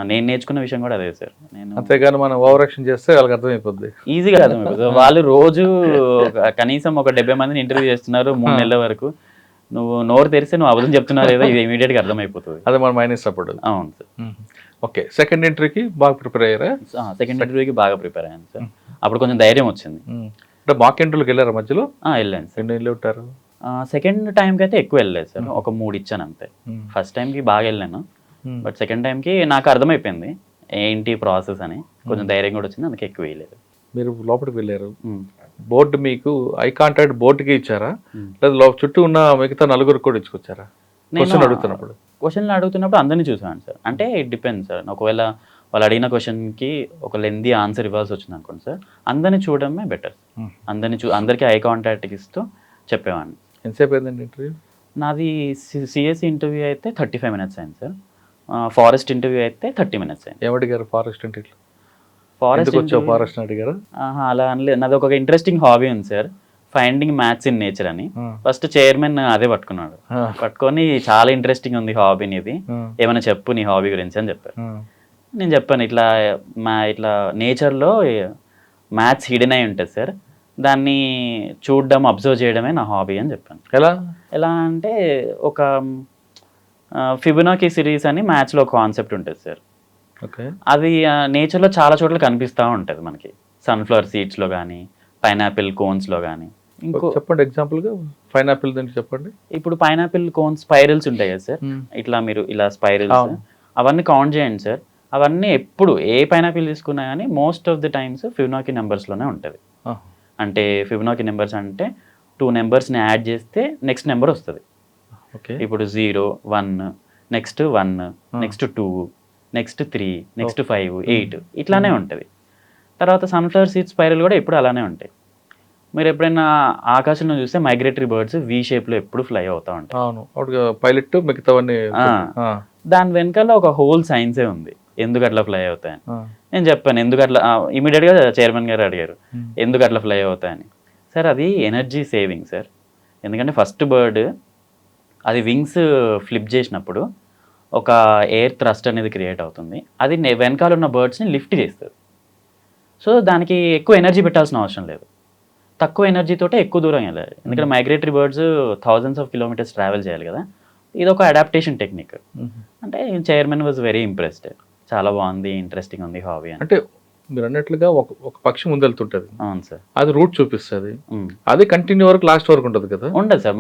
నేను నేర్చుకున్న విషయం కూడా అదే సార్. నేను అంతేగాని మనం ఓవర్ యాక్షన్ చేస్తే వాళ్ళకి అర్థమైపోద్ది, ఈజీగా అర్థమైపోతుంది. వాళ్ళు రోజు కనీసం ఒక 70 మందిని ఇంటర్వ్యూ చేస్తున్నారు 3 నెలల వరకు. నువ్వు నోరు తెరిస్తే నువ్వు అబద్ధం చెప్తున్నావు లేదా ఇది ఇమీడియట్గా అర్థమైపోతుంది. అదే మన మైనస్ సపోర్ట్. అవును సార్. ఓకే, సెకండ్ ఇంటర్వ్యూకి బాగా ప్రిపేర్ అయ్యారా? సెకండ్ ఇంటర్వ్యూకి బాగా ప్రిపేర్ అయ్యాను సార్. అప్పుడు కొంచెం ధైర్యం వచ్చింది. అంటే మాక్ ఇంటర్వ్యూకి వెళ్ళారా మధ్యలో? వెళ్ళాను సార్. ఎన్ని వెళ్ళి ఉంటారు? సెకండ్ టైంకి అయితే ఎక్కువ వెళ్ళలేదు సార్, ఒక 3 ఇచ్చాను అంతే. ఫస్ట్ టైంకి బాగా వెళ్ళాను, బట్ సెకండ్ టైంకి నాకు అర్థమైపోయింది ఏంటి ప్రాసెస్ అని, కొంచెం ధైర్యం కూడా వచ్చింది, అందుకే ఎక్కువ వేయలేదు. మీరు లోపలికి వెళ్ళారు, బోర్డు మీకు ఐ కాంటాక్ట్ బోర్డుకి ఇచ్చారా, లేదా చుట్టూ ఉన్న మిగతా నలుగురు కూడా ఇచ్చుకొచ్చారా? క్వశ్చన్ అడుగుతున్నప్పుడు అందరినీ చూసాను సార్. అంటే ఇట్ డిపెండ్స్ సార్. ఒకవేళ వాళ్ళు అడిగిన క్వశ్చన్కి ఒక లెందీ ఆన్సర్ ఇవ్వాల్సి వచ్చింది అనుకోండి సార్, అందరినీ చూడడమే బెటర్. అందరికీ ఐ కాంటాక్ట్ ఇస్తూ చెప్పేవాడిని. ఎంతసేపు అయిందండి ఇంటర్వ్యూ? నాది సిఎస్సి ఇంటర్వ్యూ అయితే 35 minutes అయింది సార్. ఫారెస్ట్ ఇంటర్వ్యూ అయితే 30 minutes అయింది. ఏమడిగారు ఫారెస్ట్ ఇంటర్వ్యూ? ఫారెస్ట్ అడిగారు? అలా అనలేదు. నాది ఒక ఇంట్రెస్టింగ్ హాబీ ఉంది sir, finding maths in nature అని. ఫస్ట్ చైర్మన్ అదే పట్టుకున్నాడు, పట్టుకొని చాలా ఇంట్రెస్టింగ్ ఉంది హాబీ నీది, ఏమైనా చెప్పు నీ హాబీ గురించి అని చెప్పారు. నేను చెప్పాను ఇట్లా నేచర్లో మ్యాథ్స్ హిడెన్ అయి ఉంటుంది సార్, దాన్ని చూడడం అబ్జర్వ్ చేయడమే నా హాబీ అని చెప్పాను. ఎలా అంటే ఒక ఫిబొనాకీ సిరీస్ అని మ్యాథ్స్లో ఒక కాన్సెప్ట్ ఉంటుంది సార్. అది నేచర్లో చాలా చోట్ల కనిపిస్తూ ఉంటుంది మనకి, సన్ఫ్లవర్ సీడ్స్లో కానీ, పైనాపిల్ కోన్స్లో కానీ. చెప్పండి ఎగ్జాంపుల్గా పైనాపిల్ దానికి చెప్పండి. ఇప్పుడు పైనాపిల్ కోన్స్ స్పైరల్స్ ఉంటాయి కదా సార్, మీరు ఇలా స్పైరల్స్ అవన్నీ కౌంట్ చేయండి సార్. అవన్నీ ఎప్పుడు ఏ పైనాపిల్ తీసుకున్నా కానీ most of the times Fibonacci నెంబర్స్లోనే ఉంటుంది. అంటే ఫిబొనాకీ నెంబర్స్ అంటే 2 నెంబర్స్ని యాడ్ చేస్తే నెక్స్ట్ నెంబర్ వస్తుంది. ఇప్పుడు 0, 1, నెక్స్ట్ 1, నెక్స్ట్ 2, నెక్స్ట్ 3, నెక్స్ట్ 5, 8 ఇట్లానే ఉంటుంది. తర్వాత సన్ఫ్లవర్ సీడ్స్ స్పైరల్ కూడా ఎప్పుడు అలానే ఉంటాయి. మీరు ఎప్పుడైనా ఆకాశంలో చూస్తే మైగ్రేటరీ బర్డ్స్ వి షేప్లో ఎప్పుడు ఫ్లై అవుతూ ఉంటాయి. పైలట్ మిగతావన్నీ. దాని వెనకాల ఒక హోల్ సైన్సే ఉంది ఎందుకు అట్లా ఫ్లై అవుతాయని. నేను చెప్పాను ఎందుకు అట్లా, ఇమీడియట్గా చైర్మన్ గారు అడిగారు ఎందుకు అట్లా ఫ్లై అవుతాయని. సార్ అది ఎనర్జీ సేవింగ్ సార్. ఎందుకంటే ఫస్ట్ బర్డ్ అది వింగ్స్ ఫ్లిప్ చేసినప్పుడు ఒక ఎయిర్ థ్రస్ట్ అనేది క్రియేట్ అవుతుంది, అది వెనకాల ఉన్న బర్డ్స్ని లిఫ్ట్ చేస్తుంది. సో దానికి ఎక్కువ ఎనర్జీ పెట్టాల్సిన అవసరం లేదు, తక్కువ ఎనర్జీతోటే ఎక్కువ దూరం వెళ్ళాలి. ఎందుకంటే migratory birds thousands of kilometers travel చేయాలి కదా, ఇది ఒక అడాప్టేషన్ టెక్నిక్. అంటే చైర్మన్ వాజ్ వెరీ ఇంప్రెస్డ్, చాలా బాగుంది, ఇంట్రెస్టింగ్ ఉంది హాబీ అని. అంటే మీరు అన్నట్లుగా ఒక పక్షి ముందు వెళ్తుంటది. అవును సార్. అది రూట్ చూపిస్తుంది, అది కంటిన్యూ వరకు లాస్ట్ వరకు ఉంటుంది కదా. ఉండదు సార్,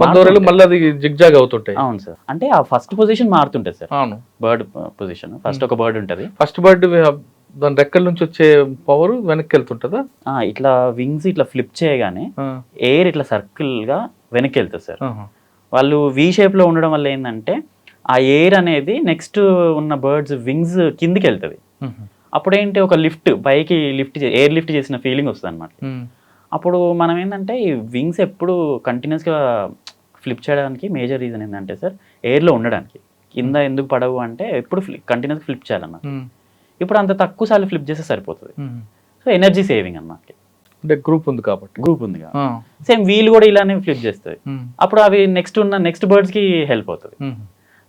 మళ్ళీ అది జిగ్జాగ్ అవుతుంటాయి. అవును సార్. అంటే ఆ ఫస్ట్ పొజిషన్ మారుతుంటుంది సార్. అవును, బర్డ్ పొజిషన్ ఫస్ట్ ఒక బర్డ్ ఉంటుంది. ఫస్ట్ బర్డ్ దాని రెక్కల నుంచి వచ్చే పవర్ వెనక్కి వెళ్తుంటుందా? ఇట్లా వింగ్స్ ఇట్లా ఫ్లిప్ చేయగానే ఎయిర్ ఇట్లా సర్కిల్ గా వెనక్కి వెళ్తుంది సార్. వాళ్ళు వి షేప్ లో ఉండడం వల్ల ఏంటంటే ఆ ఎయిర్ అనేది నెక్స్ట్ ఉన్న బర్డ్స్ వింగ్స్ కిందికి వెళ్తుంది. అప్పుడేంటి ఒక లిఫ్ట్ పైకి ఎయిర్ లిఫ్ట్ చేసిన ఫీలింగ్ వస్తుంది అనమాట. అప్పుడు మనం ఏంటంటే ఈ వింగ్స్ ఎప్పుడు కంటిన్యూస్గా ఫ్లిప్ చేయడానికి మేజర్ రీజన్ ఏంటంటే సార్ ఎయిర్లో ఉండడానికి. కింద ఎందుకు పడవు అంటే ఎప్పుడు కంటిన్యూస్గా ఫ్లిప్ చేయాలన్నమాట. ఇప్పుడు అంత తక్కువ సార్లు ఫ్లిప్ చేస్తే సరిపోతుంది. సో ఎనర్జీ సేవింగ్ అన్నమాట. అంటే గ్రూప్ ఉంది కాబట్టి. గ్రూప్ ఉంది కాబట్టి సేమ్ వీల్ కూడా ఇలానే ఫ్లిప్ చేస్తుంది. అప్పుడు అవి నెక్స్ట్ బర్డ్స్కి హెల్ప్ అవుతుంది.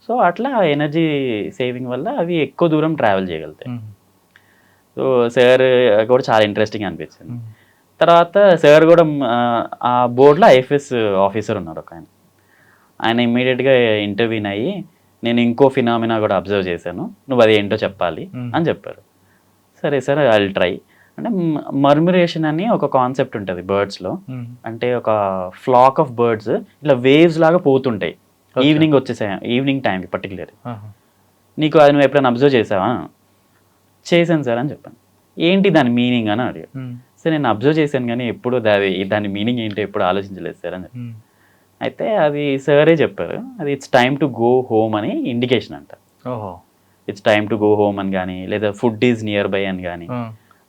సో అట్లా ఎనర్జీ సేవింగ్ వల్ల అవి ఎక్కువ దూరం ట్రావెల్ చేయగలుగుతాయి. సో సార్ కూడా చాలా ఇంట్రెస్టింగ్ అనిపించింది. తర్వాత సార్ కూడా ఆ బోర్డులో ఐఎఫ్ఎస్ ఆఫీసర్ ఉన్నారు ఒక ఆయన ఇమ్మీడియట్గా ఇంటర్వ్యూన్ అయ్యి నేను ఇంకో ఫినామినా కూడా అబ్జర్వ్ చేశాను, నువ్వు అది ఏంటో చెప్పాలి అని చెప్పారు. సరే సార్ ఐ విల్ ట్రై. అంటే మర్మిరేషన్ అని ఒక కాన్సెప్ట్ ఉంటుంది బర్డ్స్లో. అంటే ఒక ఫ్లాక్ ఆఫ్ బర్డ్స్ ఇట్లా వేవ్స్ లాగా పోతుంటాయి ఈవినింగ్ టైంకి పర్టికులర్. నీకు అది నువ్వు ఎప్పుడైనా అబ్జర్వ్ చేసావా? చేశాను సార్ అని చెప్పాను. ఏంటి దాని మీనింగ్ అని అడిగాడు. సరే నేను అబ్జర్వ్ చేశాను కానీ ఎప్పుడు దాని మీనింగ్ ఏంటో ఎప్పుడు ఆలోచించలేదు సార్ అని చెప్పి. అయితే అది సరే చెప్పారు, అది it's time to go home అని ఇండికేషన్ అంట. It's time to go home అని కానీ లేదా ఫుడ్ ఈజ్ నియర్ బై అని కానీ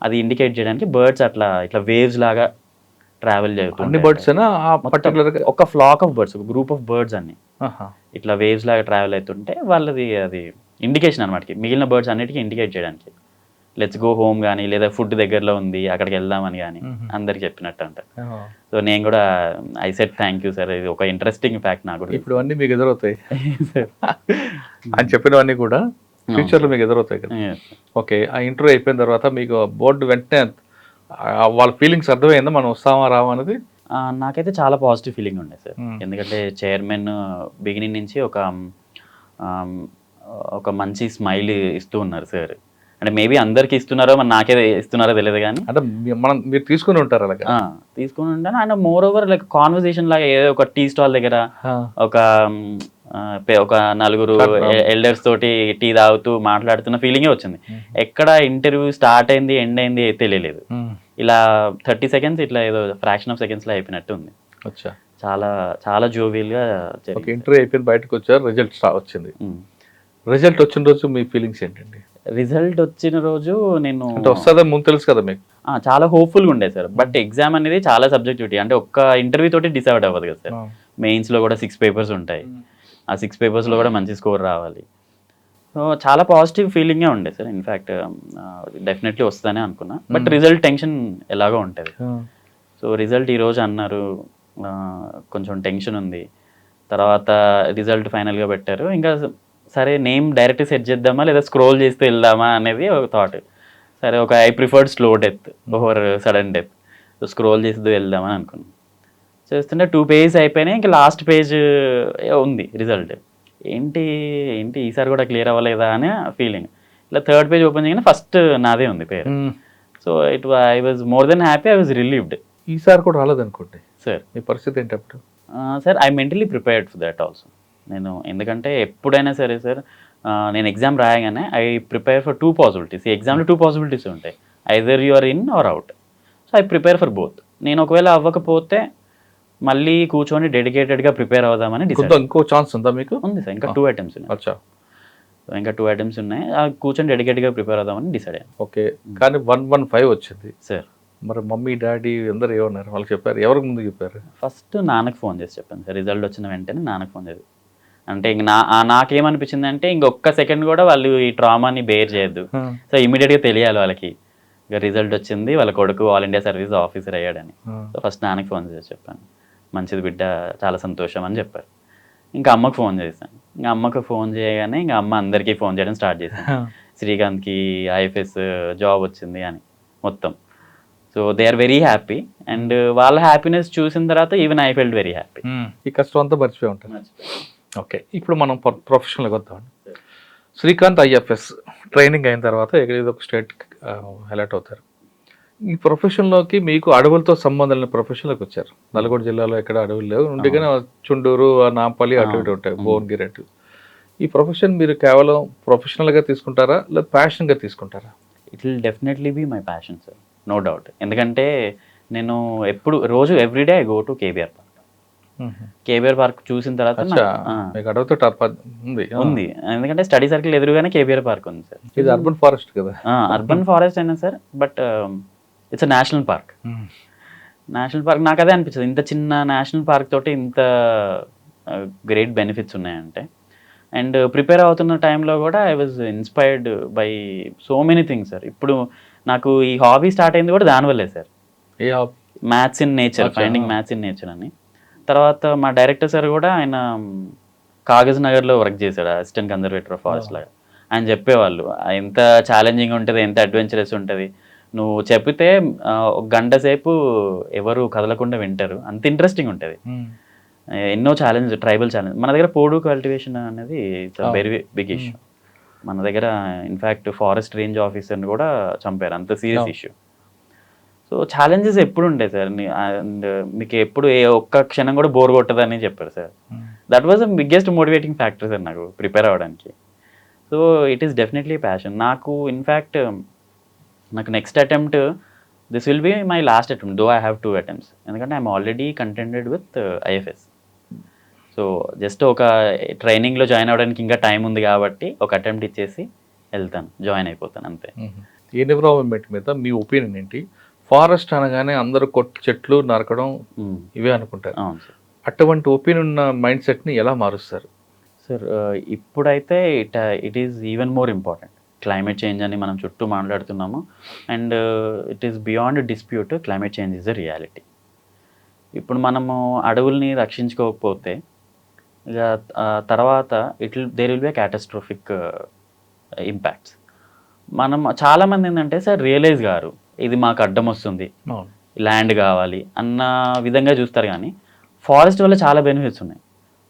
అది ఇండికేట్ చేయడానికి బర్డ్స్ ఇట్లా వేవ్స్ లాగా ట్రావెల్ చేస్తుంటాయి. ఒక ఫ్లాక్ ఆఫ్ బర్డ్స్, ఒక గ్రూప్ ఆఫ్ బర్డ్స్ అన్ని ఇట్లా వేవ్స్ లాగా ట్రావెల్ అవుతుంటే వాళ్ళది అది ఇండికేషన్ అనమాట. మిగిలిన బర్డ్స్ అన్నిటికీ ఇండికేట్ చేయడానికి లెట్స్ గో హోమ్ కానీ లేదా ఫుడ్ దగ్గరలో ఉంది అక్కడికి వెళ్దామని కానీ అందరికి చెప్పినట్టు అంట. సో నేను కూడా I said thank you sir, ఇది ఒక ఇంట్రెస్టింగ్ ఫ్యాక్ట్ నాకు కూడా. ఇప్పుడు అన్నీ మీకు ఎదురవుతాయి అని చెప్పినవన్నీ కూడా ఫ్యూచర్లో మీకు ఎదురవుతాయి కదా. ఓకే, ఆ ఇంటర్వ్యూ అయిపోయిన తర్వాత మీకు బోర్డు వెంటనే వాళ్ళ ఫీలింగ్స్ అర్థమైందా మనం వస్తామా రావా అనేది? నాకైతే చాలా పాజిటివ్ ఫీలింగ్ ఉండే సార్. ఎందుకంటే చైర్మన్ బిగినింగ్ నుంచి ఒక మంచి స్మైల్ ఇస్తూ ఉన్నారు సార్. అంటే మేబీ అందరికి ఇస్తున్నారో మరి నాకే ఇస్తున్నారో తెలియదు కానీ అంటే మీరు తీసుకుని ఉంటారు అలాగే. తీసుకుని ఉంటాను. And more over like conversation లాగా ఏదో ఒక టీ స్టాల్ దగ్గర ఒక నలుగురు ఎల్డర్స్ తోటి టీ తాగుతూ మాట్లాడుతున్న ఫీలింగే వచ్చింది. ఎక్కడ ఇంటర్వ్యూ స్టార్ట్ అయింది ఎండ్ అయింది తెలియలేదు. ఇలా 30 seconds ఇట్లా ఏదో ఫ్రాక్షన్ ఆఫ్ సెకండ్స్ లో అయిపోయినట్టు ఉంది. చాలా చాలా జోవియల్ గా ఇంటర్వ్యూ అయిపోయింది, బయటకు వచ్చారు, రిజల్ట్ వచ్చింది. రిజల్ట్ వచ్చిన రోజు మీ ఫీలింగ్స్ ఏంటండి? రిజల్ట్ వచ్చిన రోజు నేను వస్తుందా ముందు తెలుసు కదా మీకు? చాలా హోప్ఫుల్గా ఉండే సార్. బట్ ఎగ్జామ్ అనేది చాలా సబ్జెక్టివిటీ, అంటే ఒక్క ఇంటర్వ్యూ తోటి డిసైడ్ అవ్వదు కదా సార్. మెయిన్స్ లో కూడా 6 papers ఉంటాయి. ఆ 6 papers లో కూడా మంచి స్కోర్ రావాలి. సో చాలా పాజిటివ్ ఫీలింగే ఉండే సార్. ఇన్ఫ్యాక్ట్ డెఫినెట్లీ వస్తుందని అనుకున్నా. బట్ రిజల్ట్ టెన్షన్ ఎలాగో ఉంటుంది. సో రిజల్ట్ ఈరోజు అన్నారు, కొంచెం టెన్షన్ ఉంది. తర్వాత రిజల్ట్ ఫైనల్గా పెట్టారు. ఇంకా సరే నేమ్ డైరెక్ట్ సెట్ చేద్దామా లేదా స్క్రోల్ చేస్తూ వెళ్దామా అనేది ఒక థాట్. సరే ఒక I preferred slow death over sudden death. So scroll చేస్తూ వెళ్దామని అనుకున్నాను. చేస్తుంటే 2 pages అయిపోయినాయి. ఇంకా లాస్ట్ పేజ్ ఉంది రిజల్ట్. ఏంటి ఈసారి కూడా క్లియర్ అవ్వలేదా అనే ఫీలింగ్. ఇలా 3rd page ఓపెన్ చేయగానే ఫస్ట్ నాదే ఉంది పేరు. So I was more than happy, I was relieved. ఈసారి కూడా రాలేదనుకోండి సార్, మీ పరిస్థితి ఏంటి అప్పుడు? Sir I mentally prepared for that also. నేను ఎందుకంటే ఎప్పుడైనా సరే సార్ నేను ఎగ్జామ్ రాయగానే ఐ ప్రిపేర్ ఫర్ 2 possibilities. ఈ ఎగ్జామ్లో 2 possibilities ఉంటాయి, either you are in or out. So I prepare for both. నేను ఒకవేళ అవ్వకపోతే మళ్ళీ కూర్చొని డెడికేటెడ్గా ప్రిపేర్ అవుదామని డిసైడ్. ఇంకో ఛాన్స్ ఉందా మీకు? ఉంది సార్, ఇంకా 2 attempts ఉన్నాయి. ఇంకా 2 attempts ఉన్నాయి. కూర్చొని డెడికేటెడ్గా ప్రిపేర్ అవుదామని డిసైడ్ అయ్యాను. ఓకే, కానీ 115 వచ్చింది సార్. మరి మమ్మీ డాడీ అందరు ఏమన్నారు? వాళ్ళు చెప్పారు, ఎవరికి ముందు చెప్పారు? ఫస్ట్ నాన్నకు ఫోన్ చేసి చెప్పాను సార్. రిజల్ట్ వచ్చిన వెంటనే నాన్నకు ఫోన్ చేసి, అంటే ఇంక నాకేమనిపించింది అంటే ఇంకొక సెకండ్ కూడా వాళ్ళు ఈ ట్రామాని బేర్ చేయొద్దు. సో ఇమీడియట్గా తెలియాలి వాళ్ళకి ఇక రిజల్ట్ వచ్చింది, వాళ్ళ కొడుకు ఆల్ ఇండియా సర్వీస్ ఆఫీసర్ అయ్యాడని. సో ఫస్ట్ నాన్నకి ఫోన్ చేసి చెప్పాను, మంచిది బిడ్డ, చాలా సంతోషం అని చెప్పారు. ఇంకా అమ్మకు ఫోన్ చేశాను. ఇంకా అమ్మకు ఫోన్ చేయగానే ఇంకా అమ్మ అందరికీ ఫోన్ చేయడం స్టార్ట్ చేశాను. శ్రీకాంత్కి ఐఎఫ్ఎస్ జాబ్ వచ్చింది అని మొత్తం. So they are very happy. And వాళ్ళ హ్యాపీనెస్ చూసిన తర్వాత even I felt very happy. ఈ కష్టం అంతా మర్చిపోయి ఉంటాను. ఓకే, ఇప్పుడు మనం ప్రొఫెషనల్గా వద్దామండి. శ్రీకాంత్ ఐఎఫ్ఎస్ ట్రైనింగ్ అయిన తర్వాత ఏదో ఒక స్టేట్ ఎలర్ట్ అవుతారు. ఈ ప్రొఫెషన్లోకి మీకు అడవులతో సంబంధం లేని ప్రొఫెషన్లోకి వచ్చారు. నల్గొండ జిల్లాలో ఎక్కడ అడవులు లేవు, ఉండిగానే చుండూరు, నాంపల్లి అటు ఇటు ఉంటాయి, భువనగిరి అటు. ఈ ప్రొఫెషన్ మీరు కేవలం ప్రొఫెషనల్గా తీసుకుంటారా లేదా ప్యాషన్గా తీసుకుంటారా? It will definitely be my passion sir, no doubt. ఎందుకంటే నేను ఎప్పుడు రోజు everyday I go to KBR park. KBR park చూసిన తర్వాత అచ్చా, మీకు అడవుతో ఉంది. ఉంది, ఎందుకంటే స్టడీ సర్కిల్ ఎదురుగానే కేబీఆర్ పార్క్ ఉంది సార్. ఇది అర్బన్ ఫారెస్ట్ కదా? అర్బన్ ఫారెస్ట్ అయినా sir, but it's a national park. National park నాకు అదే అనిపించదు, ఇంత చిన్న నేషనల్ పార్క్ తోటి ఇంత గ్రేట్ బెనిఫిట్స్ ఉన్నాయంటే. అండ్ ప్రిపేర్ అవుతున్న టైంలో కూడా I was inspired by so many things sir. ఇప్పుడు నాకు ఈ హాబీ స్టార్ట్ అయింది కూడా దానివల్లే sir. Maths in nature, finding maths in nature అని. తర్వాత మా డైరెక్టర్ సార్ కూడా ఆయన కాగజ్ నగర్లో వర్క్ చేశాడు, అసిస్టెంట్ కన్జర్వేటర్ ఆఫ్ ఫారెస్ట్ లాగా. ఆయన చెప్పేవాళ్ళు ఎంత ఛాలెంజింగ్ ఉంటుంది, ఎంత అడ్వెంచరస్ ఉంటుంది. నువ్వు చెప్పితే ఒక గంట సేపు ఎవరు కదలకుండా వింటారు, అంత ఇంట్రెస్టింగ్ ఉంటుంది. ఎన్నో ఛాలెంజ్, ట్రైబల్ ఛాలెంజ్. మన దగ్గర పోడు కల్టివేషన్ అనేది ఇట్స్ వెరీ బిగ్ ఇష్యూ. మన దగ్గర ఇన్ఫ్యాక్ట్ ఫారెస్ట్ రేంజ్ ఆఫీసర్ని కూడా చంపారు, అంత సీరియస్ ఇష్యూ. సో ఛాలెంజెస్ ఎప్పుడు ఉంటాయి సార్, అండ్ మీకు ఎప్పుడు ఏ ఒక్క క్షణం కూడా బోర్ కొట్టదని చెప్పారు sir. That was the biggest motivating factor sir నాకు ప్రిపేర్ అవ్వడానికి. So it is definitely passion నాకు. ఇన్ఫ్యాక్ట్ నాకు next attempt, this will be my last attempt, though I have 2 attempts, ఎందుకంటే I'm already కంటెంటెడ్ with IFS. So just ఒక ట్రైనింగ్లో join అవ్వడానికి ఇంకా time ఉంది కాబట్టి ఒక అటెంప్ట్ ఇచ్చేసి వెళ్తాను, జాయిన్ అయిపోతాను అంతే. ఎన్విరాన్మెంట్ మీద మీ ఒపీనియన్ ఏంటి? ఫారెస్ట్ అనగానే అందరూ చెట్లు నరకడం ఇవే అనుకుంటారు. అవును సార్. అటువంటి ఒపీనియన్ ఉన్న మైండ్ సెట్ని ఎలా మారుస్తారు సార్? ఇప్పుడైతే it is even more important. Climate change అని మనం చుట్టూ మాట్లాడుతున్నాము, and it is beyond dispute, climate change is a reality. ఇప్పుడు మనము అడవుల్ని రక్షించుకోకపోతే ఇక తర్వాత దేర్ విల్ బి క్యాటస్ట్రోఫిక్ ఇంపాక్ట్స్. మనం చాలామంది ఏంటంటే సార్ రియలైజ్ గారు ఇది మాకు అడ్డం వస్తుంది, ల్యాండ్ కావాలి అన్న విధంగా చూస్తారు. కానీ ఫారెస్ట్ వల్ల చాలా బెనిఫిట్స్ ఉన్నాయి.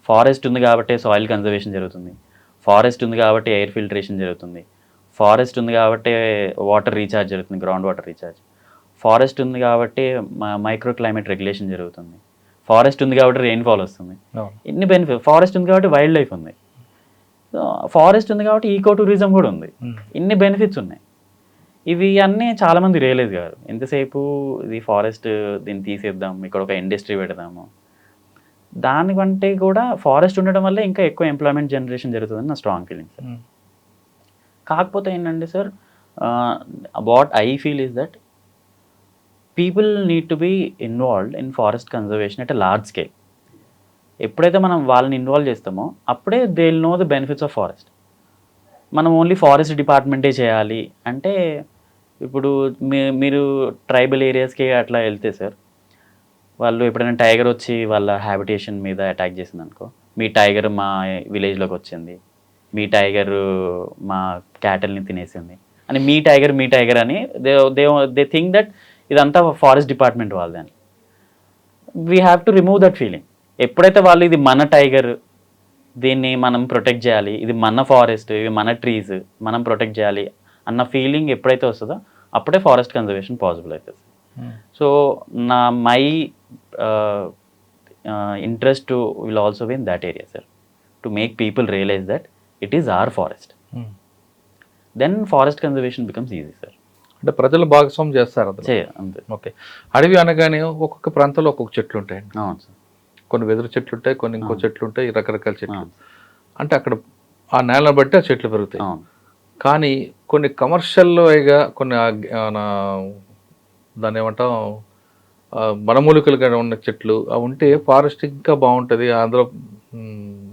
ఫారెస్ట్ ఉంది కాబట్టి సాయిల్ కన్జర్వేషన్ జరుగుతుంది, ఫారెస్ట్ ఉంది కాబట్టి ఎయిర్ ఫిల్టరేషన్ జరుగుతుంది, ఫారెస్ట్ ఉంది కాబట్టి వాటర్ రీఛార్జ్ జరుగుతుంది, గ్రౌండ్ వాటర్ రీఛార్జ్. ఫారెస్ట్ ఉంది కాబట్టి మైక్రో క్లైమేట్ రెగ్యులేషన్ జరుగుతుంది, ఫారెస్ట్ ఉంది కాబట్టి రెయిన్ఫాల్ వస్తుంది. ఇన్ని బెనిఫిట్. ఫారెస్ట్ ఉంది కాబట్టి వైల్డ్ లైఫ్ ఉంది, ఫారెస్ట్ ఉంది కాబట్టి ఈకో టూరిజం కూడా ఉంది. ఇన్ని బెనిఫిట్స్ ఉన్నాయి. ఇవి అన్నీ చాలామంది రియలైజ్ గారు. ఎంతసేపు ఇది ఫారెస్ట్, దీన్ని తీసేద్దాం, ఇక్కడ ఒక ఇండస్ట్రీ పెడదాము, దానికంటే కూడా ఫారెస్ట్ ఉండడం వల్ల ఇంకా ఎక్కువ ఎంప్లాయ్మెంట్ జనరేషన్ జరుగుతుందని నా స్ట్రాంగ్ ఫీలింగ్ సార్. కాకపోతే ఏంటంటే sir, what I feel is that people need to be involved in forest conservation at a large scale. ఎప్పుడైతే మనం వాళ్ళని ఇన్వాల్వ్ చేస్తామో అప్పుడే they will know the benefits of forest. మనం ఓన్లీ ఫారెస్ట్ డిపార్ట్మెంటే చేయాలి అంటే, ఇప్పుడు మీరు ట్రైబల్ ఏరియాస్కి అట్లా వెళ్తే సార్, వాళ్ళు ఎప్పుడైనా టైగర్ వచ్చి వాళ్ళ హ్యాబిటేషన్ మీద అటాక్ చేసింది అనుకో, మీ టైగర్ మా విలేజ్లోకి వచ్చింది, మీ టైగర్ మా క్యాటల్ని తినేసింది అని, మీ టైగర్ అని దే థింక్ దట్ ఇదంతా ఫారెస్ట్ డిపార్ట్మెంట్ వాళ్ళదని. We have to remove that feeling. ఎప్పుడైతే వాళ్ళు ఇది మన టైగర్, దీన్ని మనం ప్రొటెక్ట్ చేయాలి, ఇది మన ఫారెస్ట్, ఇవి మన ట్రీస్, మనం ప్రొటెక్ట్ చేయాలి అన్న ఫీలింగ్ ఎప్పుడైతే వస్తుందో అప్పుడే ఫారెస్ట్ కన్జర్వేషన్ పాసిబుల్ అవుతుంది. So my interest will also be in that area sir, to make people realise that it is our forest. Then forest conservation becomes easy sir. అంటే ప్రజలు భాగస్వామ్యం చేస్తారు అంతే. ఓకే. అడవి అనగానే ఒక్కొక్క ప్రాంతంలో ఒక్కొక్క చెట్లు ఉంటాయండి. అవును సార్. కొన్ని వెదురు చెట్లు ఉంటాయి, కొన్ని ఇంకో చెట్లు ఉంటాయి, రకరకాల చెట్లు. అంటే అక్కడ ఆ నేలను బట్టి ఆ చెట్లు పెరుగుతాయి. కానీ కొన్ని కమర్షియల్గా కొన్ని దాన్ని ఏమంటాం, వనమూలికలుగా ఉన్న చెట్లు అవి ఉంటే ఫారెస్ట్ ఇంకా బాగుంటుంది, అందులో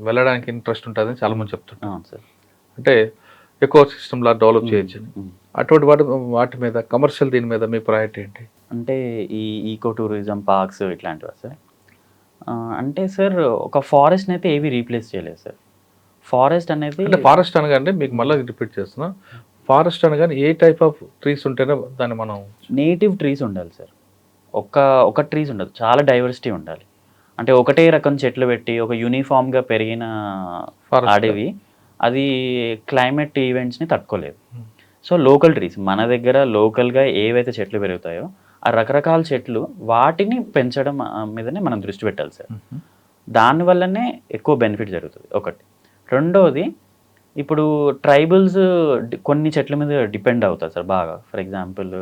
వెళ్ళడానికి ఇంట్రెస్ట్ ఉంటుంది అని చాలామంది చెప్తుంటారు. అంటే ఎకో సిస్టమ్లా డెవలప్ చేయొచ్చు. అటువంటి వాటి మీద కమర్షియల్ దీని మీద మీ ప్రయారిటీ ఏంటి? అంటే ఈ ఈకో టూరిజం పార్క్స్ ఇట్లాంటివా సార్? అంటే సార్ ఒక ఫారెస్ట్ని అయితే ఏవి రీప్లేస్ చేయలేదు సార్. ఫారెస్ట్ అనేది, అంటే ఫారెస్ట్ అనగానే మీకు మళ్ళీ రిపీట్ చేస్తున్నా, ఫారెస్ట్ అనగానే ఏ టైప్ ఆఫ్ ట్రీస్ ఉంటేనే దాన్ని మనం నేటివ్ ట్రీస్ ఉండాలి సార్. ఒక ట్రీస్ ఉండదు, చాలా డైవర్సిటీ ఉండాలి. అంటే ఒకటే రకం చెట్లు పెట్టి ఒక యూనిఫామ్గా పెరిగిన అడవి అది క్లైమేట్ ఈవెంట్స్ని తట్టుకోలేదు. సో లోకల్ ట్రీస్, మన దగ్గర లోకల్గా ఏవైతే చెట్లు పెరుగుతాయో ఆ రకరకాల చెట్లు, వాటిని పెంచడం మీదనే మనం దృష్టి పెట్టాలి సార్. దానివల్లనే ఎక్కువ బెనిఫిట్ జరుగుతుంది ఒకటి. రెండోది, ఇప్పుడు ట్రైబల్స్ కొన్ని చెట్ల మీద డిపెండ్ అవుతారు సార్ బాగా. ఫర్ ఎగ్జాంపుల్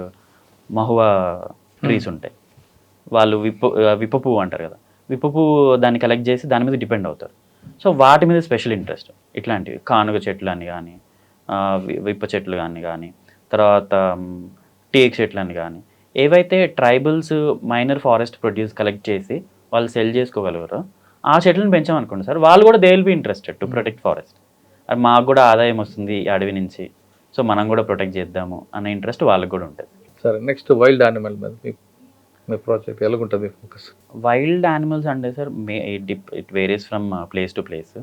మహువా ట్రీస్ ఉంటాయి, వాళ్ళు విప్ప పువ్వు అంటారు కదా, విప్పు పువ్వు దాన్ని కలెక్ట్ చేసి దాని మీద డిపెండ్ అవుతారు. సో వాటి మీద స్పెషల్ ఇంట్రెస్ట్. ఇట్లాంటివి కానుగ చెట్లు అని కానీ, విప్ప చెట్లు కానీ తర్వాత టేక్ చెట్లు అని కానీ, ఏవైతే tribals minor forest produce collect చేసి వాళ్ళు సెల్ చేసుకోగలరో ఆ చెట్లను పెంచామనుకోండి సార్, వాళ్ళు కూడా they will be interested to protect forest. అది మాకు కూడా ఆదాయం వస్తుంది ఈ అడవి నుంచి, సో మనం కూడా ప్రొటెక్ట్ చేద్దాము అనే ఇంట్రెస్ట్ వాళ్ళకి కూడా ఉంటుంది. సరే, నెక్స్ట్ వైల్డ్ యానిమల్ మీద మీ ప్రాజెక్ట్ ఎలాగుంటుంది ఫోకస్? వైల్డ్ యానిమల్స్ అంటే sir it varies from place to place.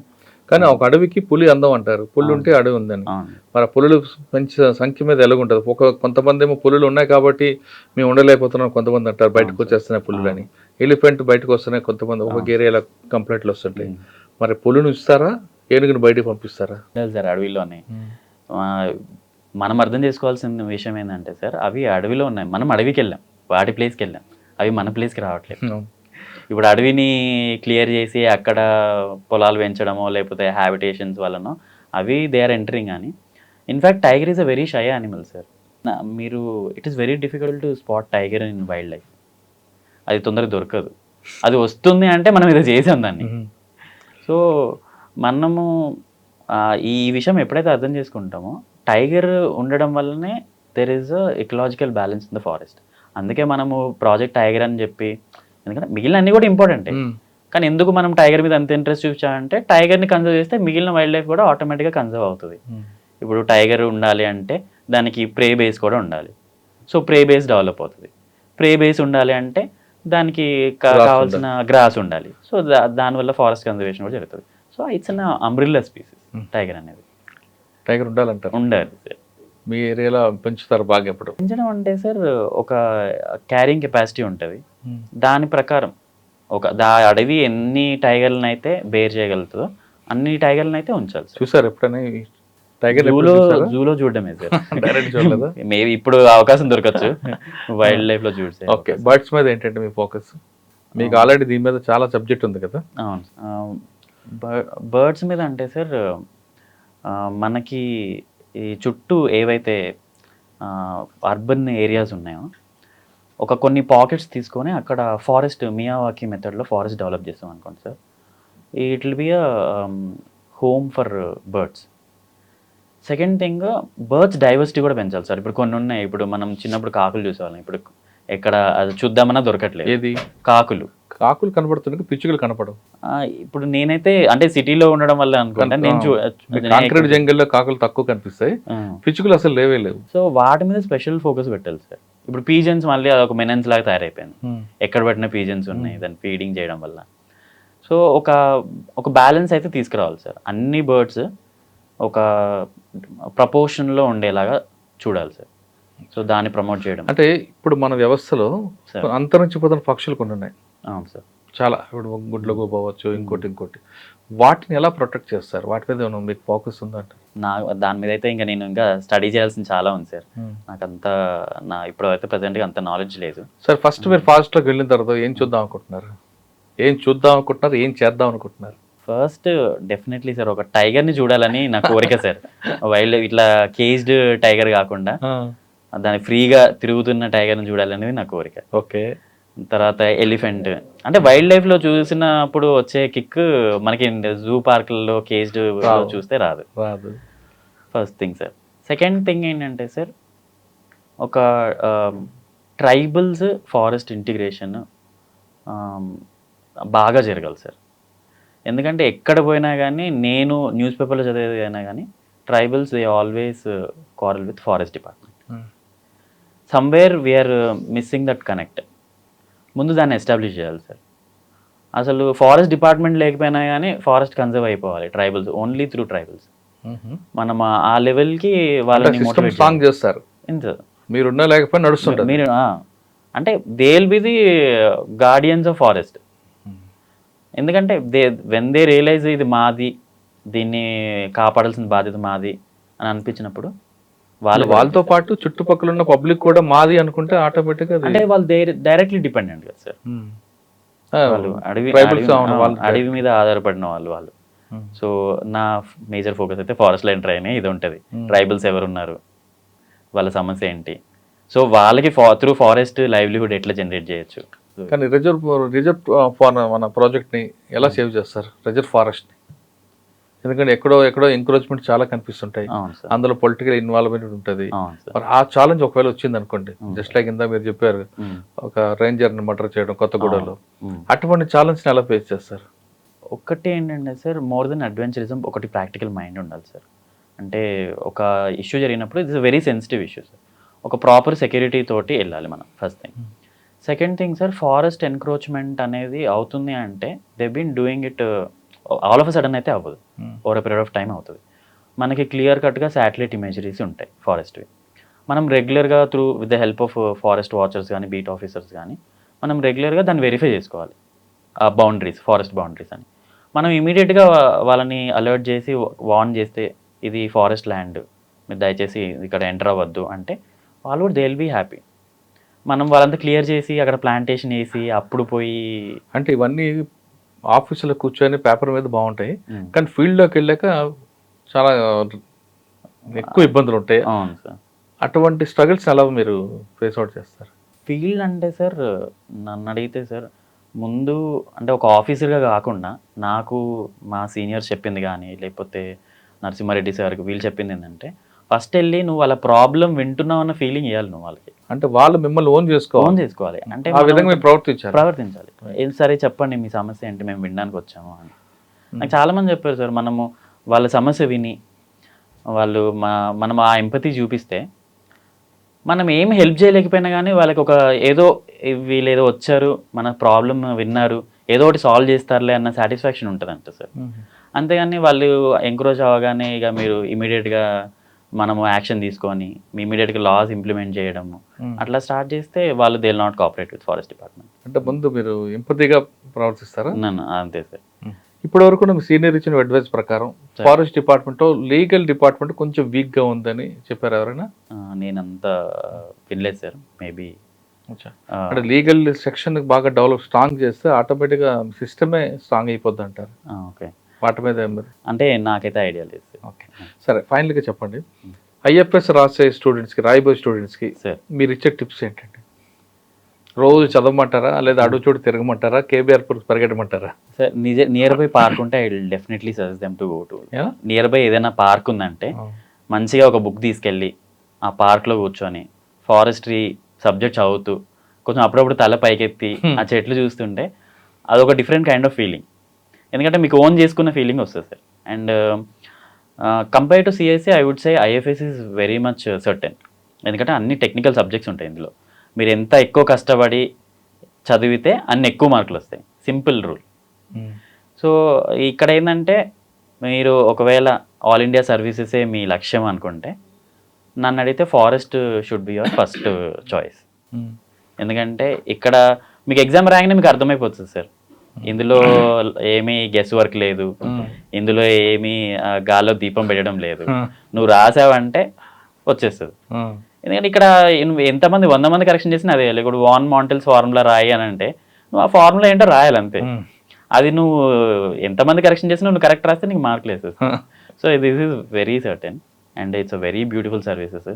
కానీ ఒక అడవికి పులి అందం అంటారు, పులి ఉంటే అడవి ఉందని. మరి పులులు మంచి సంఖ్య మీద ఎలాగుంటుంది? కొంతమంది ఏమో పులులు ఉన్నాయి కాబట్టి మేము ఉండలేకపోతున్నాం కొంతమంది అంటారు, బయటకు వచ్చేస్తున్నాయి పులులు అని. ఎలిఫెంట్ బయటకు వస్తున్నాయి కొంతమంది, ఒక ఏరియాలో కంప్లైంట్లు వస్తుంటాయి. మరి పులును ఇస్తారా, ఏనుగుని బయటకు పంపిస్తారా? సార్ అడవిలోనే మనం అర్థం చేసుకోవాల్సిన విషయం ఏంటంటే సార్, అవి అడవిలో ఉన్నాయి, మనం అడవికి వెళ్ళాం, వాటి ప్లేస్కి వెళ్ళాం, అవి మన ప్లేస్కి రావట్లేదు. ఇప్పుడు అడవిని క్లియర్ చేసి అక్కడ పొలాలు పెంచడమో లేకపోతే హ్యాబిటేషన్స్ వల్లనో అవి దే ఆర్ ఎంటరింగ్ అని. In fact tiger is a very shy animal sir. మీరు it is very difficult to spot tiger in wildlife. అది తొందరగా దొరకదు. అది వస్తుంది అంటే మనం ఏదో చేసాం దాన్ని. సో మనము ఈ విషయం ఎప్పుడైతే అర్థం చేసుకుంటామో, టైగర్ ఉండడం వల్లనే there is a ecological balance in the forest. అందుకే మనము ప్రాజెక్ట్ టైగర్ అని చెప్పి, ఎందుకంటే మిగిలిన అన్ని కూడా ఇంపార్టెంటే, కానీ ఎందుకు మనం టైగర్ మీద అంత ఇంట్రెస్ట్ చూపించామంటే టైగర్ని కన్సర్వ్ చేస్తే మిగిలిన వైల్డ్ లైఫ్ కూడా ఆటోమేటిక్గా కన్సర్వ్ అవుతుంది. ఇప్పుడు టైగర్ ఉండాలి అంటే దానికి ప్రే బేస్ కూడా ఉండాలి. సో ప్రే బేస్ డెవలప్ అవుతుంది. ప్రే బేస్ ఉండాలి అంటే దానికి కావాల్సిన గ్రాస్ ఉండాలి. సో దానివల్ల ఫారెస్ట్ కన్జర్వేషన్ కూడా జరుగుతుంది. So it's an umbrella species tiger అనేది. టైగర్ ఉండాలంటారు? ఉండాలి. మీ ఏరియాలో పెంచుతారు బాగా? ఎప్పుడు పెంచడం అంటే సార్, ఒక క్యారింగ్ కెపాసిటీ ఉంటుంది. దాని ప్రకారం అడవి ఎన్ని టైగర్లను అయితే బేర్ చేయగలుగుతుందో అన్ని టైగర్లను అయితే ఉంచాలి. చూసారు ఎప్పుడైనా టైగర్? జూలో చూడడమే సార్. డైరెక్ట్ చూడలేదా? మేబీ ఇప్పుడు అవకాశం దొరకచ్చు వైల్డ్ లైఫ్ లో చూసే. ఓకే, బర్డ్స్ మీద ఏంటంటే మీ ఫోకస్? మీకు ఆల్రెడీ దీని మీద చాలా సబ్జెక్ట్ ఉంది కదా. అవును, బర్డ్స్ మీద అంటే సార్, మనకి ఈ చుట్టూ ఏవైతే అర్బన్ ఏరియాస్ ఉన్నాయో కొన్ని పాకెట్స్ తీసుకొని అక్కడ ఫారెస్ట్ మియావాకీ మెథడ్లో ఫారెస్ట్ డెవలప్ చేస్తాం అనుకోండి sir. It will be a home for birds. Second thing, birds diversity కూడా పెంచాలి సార్. ఇప్పుడు కొన్ని ఉన్నాయి, ఇప్పుడు మనం చిన్నప్పుడు కాకులు చూసేవాళ్ళం, ఇప్పుడు ఎక్కడ అది చూద్దామన్నా దొరకట్లేదు. ఏది? కాకులు కనపడుతున్నాయి, పిచ్చుకలు కనపడవు. ఇప్పుడు నేనైతే అంటే సిటీలో ఉండడం వల్ల అనుకుంటా, కాంక్రీట్ జంగల్లో కాకులు తక్కువ కనిపిస్తాయి, పిచ్చుకలు అసలు లేవే లేవు. సో వాటి మీద స్పెషల్ ఫోకస్ పెట్టాలి సార్. ఇప్పుడు పీజన్స్ మళ్ళీ అదొక మెనెన్స్ లాగా తయారైపోయింది. ఎక్కడ పెట్టిన పీజన్స్ ఉన్నాయి, దాన్ని ఫీడింగ్ చేయడం వల్ల. సో ఒక బ్యాలెన్స్ అయితే తీసుకురావాలి సార్. అన్ని బర్డ్స్ ఒక ప్రపోర్షన్లో ఉండేలాగా చూడాలి సార్. సో దాన్ని ప్రమోట్ చేయడం. అంటే ఇప్పుడు మన వ్యవస్థలో అంతరించిపోతున్న పక్షులు కొన్ని ఉన్నాయి. అవును సార్, చాలా. ఇప్పుడు గుడ్లకు పోవచ్చు, ఇంకోటి. వాటిని ఎలా ప్రొటెక్ట్ చేస్తారు? వాటి మీద మీకు ఫోకస్ ఉందంటే? దాని మీద అయితే నేను ఇంకా స్టడీ చేయాల్సింది చాలా ఉంది సార్. ఇప్పుడు అయితే ప్రెసెంట్గా అంత నాలెడ్జ్ లేదు సార్. ఫస్ట్ మీరు ఫారెస్ట్లోకి వెళ్ళిన తర్వాత ఏం చూద్దాం అనుకుంటున్నారు? ఏం చేద్దాం అనుకుంటున్నారు? ఫస్ట్ డెఫినెట్లీ సార్, ఒక టైగర్ని చూడాలని నా కోరిక సార్. వైల్డ్ ఇట్లా కేజ్డ్ టైగర్ కాకుండా దాన్ని ఫ్రీగా తిరుగుతున్న టైగర్ని చూడాలనేది నా కోరిక. ఓకే. తర్వాత ఎలిఫెంట్. అంటే వైల్డ్ లైఫ్లో చూసినప్పుడు వచ్చే కిక్ మనకి జూ పార్క్లలో కేజ్డ్ చూస్తే రాదు. First thing sir. Second thing ఏంటంటే సార్, ఒక ట్రైబల్స్ ఫారెస్ట్ ఇంటిగ్రేషన్ బాగా జరగాలి సార్. ఎందుకంటే ఎక్కడ పోయినా కానీ, నేను న్యూస్ పేపర్లో చదివేది అయినా కానీ, tribals they always quarrel with forest department. Somewhere we are missing that connect. ముందు దాన్ని ఎస్టాబ్లిష్ చేయాలి సార్. అసలు ఫారెస్ట్ డిపార్ట్మెంట్ లేకపోయినా కానీ ఫారెస్ట్ కన్జర్వ్ అయిపోవాలి ట్రైబల్స్, ఓన్లీ త్రూ ట్రైబల్స్. మనం ఆ లెవెల్కి వాళ్ళని మోటివేట్ చేస్తారు. ఇంత మీరున్నా లేకపోయినా నడుస్తుంటారు. మీరు అంటే they will be the guardians of forest. ఎందుకంటే వెన్ దే రియలైజ్ ఇది మాది, దీన్ని కాపాడాల్సిన బాధ్యత మాది అని అనిపించినప్పుడు వాళ్ళతో పాటు చుట్టుపక్కల ఉన్న పబ్లిక్ కూడా మాది అనుకుంటే ఆటోమేటిక్గా, అంటే వాళ్ళు డైరెక్ట్లీ డిపెండెంట్ కదా సార్. వాళ్ళు అడవి మీద ఆధారపడిన వాళ్ళు. సో నా మేజర్ ఫోకస్ అయితే ఫారెస్ట్ లో ఎంటర్ అయినాయి ఇది ఉంటుంది. ట్రైబల్స్ ఎవరు ఉన్నారు, వాళ్ళ సమస్య ఏంటి, సో వాళ్ళకి త్రూ ఫారెస్ట్ లైవ్లీహుడ్ ఎట్లా జనరేట్ చేయొచ్చు, కానీ రిజర్వ్ మన ప్రాజెక్ట్ని ఎలా సేవ్ చేస్తారు, రిజర్వ్ ఫారెస్ట్ని? ఎందుకంటే ఎక్కడో ఎంకరేజ్మెంట్ చాలా కనిపిస్తుంటాయి, అవును సార్, అందులో పొలిటికల్ ఇన్వాల్వ్మెంట్ ఉంటుంది. అవును సార్. మరి ఆ ఛాలెంజ్ ఒకవేళ వచ్చింది అనుకోండి, జస్ట్ లైక్ ఇందా మీరు చెప్పారు ఒక రేంజర్ని మర్డర్ చేయడం కొత్తగూడలో, అటువంటి ఛాలెంజ్ని ఎలా ఫేస్ చేస్తారు? ఒకటి ఏంటంటే సార్, మోర్ దెన్ అడ్వెంచరిజం ఒకటి ప్రాక్టికల్ మైండ్ ఉండాలి సార్. అంటే ఒక ఇష్యూ జరిగినప్పుడు it's very sensitive issue sir, ఒక ప్రాపర్ సెక్యూరిటీ తోటి వెళ్ళాలి మనం, first thing. Second thing sir, forest encroachment అనేది అవుతుంది అంటే they been doing it all of a sudden అయితే అవ్వదు, over a period of time అవుతుంది. మనకి క్లియర్ కట్గా శాటిలైట్ ఇమేజరీస్ ఉంటాయి ఫారెస్ట్వి. మనం రెగ్యులర్గా with the help of forest watchers కానీ బీట్ ఆఫీసర్స్ కానీ మనం రెగ్యులర్గా దాన్ని వెరిఫై చేసుకోవాలి, ఆ బౌండరీస్, ఫారెస్ట్ బౌండరీస్ అని. మనం ఇమీడియట్గా వాళ్ళని అలర్ట్ చేసి వార్న్ చేస్తే ఇది ఫారెస్ట్ ల్యాండ్, మీరు దయచేసి ఇక్కడ ఎంటర్ అవ్వద్దు అంటే వాళ్ళు కూడా దే విల్ బీ హ్యాపీ. మనం వాళ్ళంతా క్లియర్ చేసి అక్కడ ప్లాంటేషన్ వేసి అప్పుడు పోయి, అంటే ఇవన్నీ ఆఫీసులో కూర్చొని పేపర్ మీద బాగుంటాయి, కానీ ఫీల్డ్లోకి వెళ్ళాక చాలా ఎక్కువ ఇబ్బందులు ఉంటాయి. అవును సార్. అటువంటి స్ట్రగుల్స్ ఎలా మీరు ఫేస్ అవుట్ చేస్తారు? ఫీల్డ్ అంటే సార్, నన్ను అడిగితే సార్, ముందు అంటే ఒక ఆఫీసర్గా కాకుండా నాకు మా సీనియర్స్ చెప్పింది కానీ లేకపోతే నరసింహారెడ్డి సార్కి వీళ్ళు చెప్పింది ఏంటంటే, ఫస్ట్ వెళ్ళి నువ్వు వాళ్ళ ప్రాబ్లం వింటున్నావు అన్న ఫీలింగ్ ఇవ్వాలి నువ్వు వాళ్ళకి. అంటే వాళ్ళు మిమ్మల్ని ఓన్ చేసుకోవాలి, అంటే ఆ విధంగా మీరు ప్రవర్తించాలి. ఏం సరే చెప్పండి మీ సమస్య ఏంటి, మేము వినడానికి వచ్చాము అని. నాకు చాలామంది చెప్పారు సార్, మనము వాళ్ళ సమస్య విని వాళ్ళు మనం ఆ ఎంపతి చూపిస్తే మనం ఏం హెల్ప్ చేయలేకపోయినా కానీ వాళ్ళకి ఒక వీళ్ళు ఏదో వచ్చారు, మన ప్రాబ్లం విన్నారు, ఏదో ఒకటి సాల్వ్ చేస్తారులే అన్న సాటిస్ఫాక్షన్ ఉంటుందంట సార్. అంతేగాని వాళ్ళు ఎంకరేజ్ అవ్వగానే ఇక మీరు ఇమీడియట్గా మనము యాక్షన్ తీసుకొని ఇమీడియట్గా లాస్ ఇంప్లిమెంట్ చేయడము అట్లా స్టార్ట్ చేస్తే వాళ్ళు they will not cooperate with forest department. అంటే ముందు మీరు ఎంపతిగా ప్రవర్తిస్తారా? అంతే సార్. ఇప్పటి వరకు మీ సీనియర్ ఇచ్చిన అడ్వైస్ ప్రకారం ఫారెస్ట్ డిపార్ట్మెంట్, లీగల్ డిపార్ట్మెంట్ కొంచెం వీక్గా ఉందని చెప్పారు ఎవరైనా? నేనంతా వినలేదు సార్. మేబీ అంటే లీగల్ సెక్షన్ బాగా స్ట్రాంగ్ చేస్తే ఆటోమేటిక్గా సిస్టమే స్ట్రాంగ్ అయిపోద్ది అంటారు. ఓకే, వాటి మీద అంటే నాకైతే ఐడియా లేదు. ఓకే సరే, ఫైనల్గా చెప్పండి, ఐఎఫ్ఎస్ రాసే స్టూడెంట్స్కి, రాయబోయే స్టూడెంట్స్కి మీరు ఇచ్చే టిప్స్ ఏంటండి? రోజు చదవమంటారా, లేదా అడుగు చోటు తిరగమంటారా, కేబీఆర్ పరిగెట్టమంటారా? సార్ నియర్ బై పార్క్ ఉంటే I will definitely suggest them to go to. Nearby ఏదైనా పార్క్ ఉందంటే మంచిగా ఒక బుక్ తీసుకెళ్ళి ఆ పార్క్లో కూర్చొని ఫారెస్ట్రీ సబ్జెక్ట్ చదువుతూ కొంచెం అప్పుడప్పుడు తల పైకెత్తి ఆ చెట్లు చూస్తుంటే అదొక డిఫరెంట్ కైండ్ ఆఫ్ ఫీలింగ్. ఎందుకంటే మీకు ఓన్ చేసుకున్న ఫీలింగ్ వస్తుంది sir. And compare to CSC I would say IFS is very much certain. ఎందుకంటే అన్ని టెక్నికల్ సబ్జెక్ట్స్ ఉంటాయి ఇందులో. మీరు ఎంత ఎక్కువ కష్టపడి చదివితే అన్ని ఎక్కువ మార్కులు వస్తాయి, సింపుల్ రూల్. సో ఇక్కడ ఏంటంటే మీరు ఒకవేళ ఆల్ ఇండియా సర్వీసెసే మీ లక్ష్యం అనుకుంటే నన్ను అడిగితే forest should be your first choice. ఎందుకంటే ఇక్కడ మీకు ఎగ్జామ్ రాగానే మీకు అర్థమైపోతుంది సార్, ఇందులో ఏమీ గెస్ వర్క్ లేదు, ఇందులో ఏమీ గాల్లో దీపం పెట్టడం లేదు. నువ్వు రాసావంటే వచ్చేస్తుంది. ఎందుకంటే ఇక్కడ ఎంతమంది 100 మంది కరెక్షన్ చేసినా అదే. ఇప్పుడు వాన్ మాంటెల్స్ ఫార్ములా రాయి అని అంటే నువ్వు ఆ ఫార్ములా ఏంటో రాయాలంతే. అది నువ్వు ఎంతమంది కరెక్షన్ చేసినా నువ్వు కరెక్ట్ రాస్తే నీకు మార్క్ లేదు. So this is very certain and it's a very beautiful services.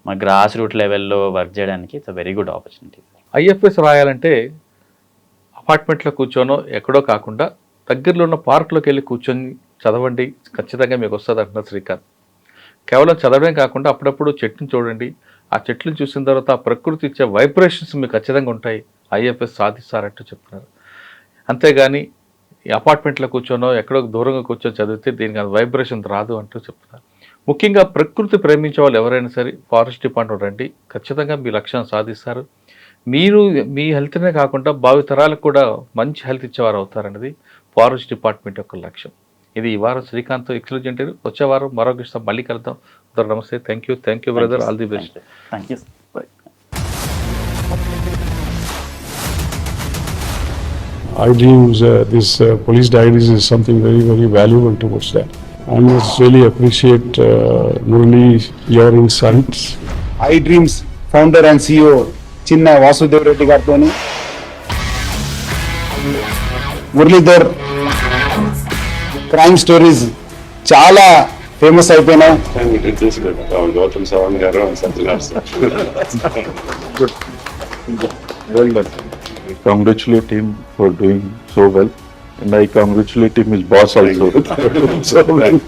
మా గ్రాస్ రూట్ లెవెల్లో వర్క్ చేయడానికి it's a very good opportunity. IFS రాయాలంటే అపార్ట్మెంట్లో కూర్చోనో ఎక్కడో కాకుండా దగ్గరలో ఉన్న పార్క్లోకి వెళ్ళి కూర్చొని చదవండి, ఖచ్చితంగా మీకు వస్తుంది అంటున్నారు శ్రీకాంత్. కేవలం చదవడం కాకుండా అప్పుడప్పుడు చెట్టుని చూడండి, ఆ చెట్లను చూసిన తర్వాత ఆ ప్రకృతి ఇచ్చే వైబ్రేషన్స్ మీకు ఖచ్చితంగా ఉంటాయి, ఐఎఫ్ఎస్ సాధిస్తారంటూ చెప్తున్నారు. అంతేగాని ఈ అపార్ట్మెంట్లో కూర్చోనో ఎక్కడో దూరంగా కూర్చొని చదివితే దీనికి వైబ్రేషన్ రాదు అంటూ చెప్తున్నారు. ముఖ్యంగా ప్రకృతి ప్రేమించే వాళ్ళు ఎవరైనా సరే ఫారెస్ట్ డిపార్ట్మెంట్ రండి, ఖచ్చితంగా మీ లక్ష్యాన్ని సాధిస్తారు. మీరు మీ హెల్త్నే కాకుండా భావితరాలకు కూడా మంచి హెల్త్ ఇచ్చేవారు అవుతారనేది ఫారెస్ట్ డిపార్ట్మెంట్ యొక్క లక్ష్యం. ఇది ఈ వారం శ్రీకాంత్ ఎక్స్క్లూజివ్ ఇంటర్వ్యూ. వచ్చే వారం మరొక విషయం మళ్ళీ కలుద్దాం. నమస్తే. Thank you brother. All the best. Thank you. iDreams, this police diaries is something very, very valuable towards that. I must really appreciate Murali, your insights. iDreams founder and CEO చిన్న వాసుదేవ్ రెడ్డి గారితో Muralidhar crime stories చాలా famous అయిపోయినాయి. గౌతమ్ సవాంగ్ గారు Good. Well done. congratulate him for doing so well. And I congratulate him, his boss also. So well.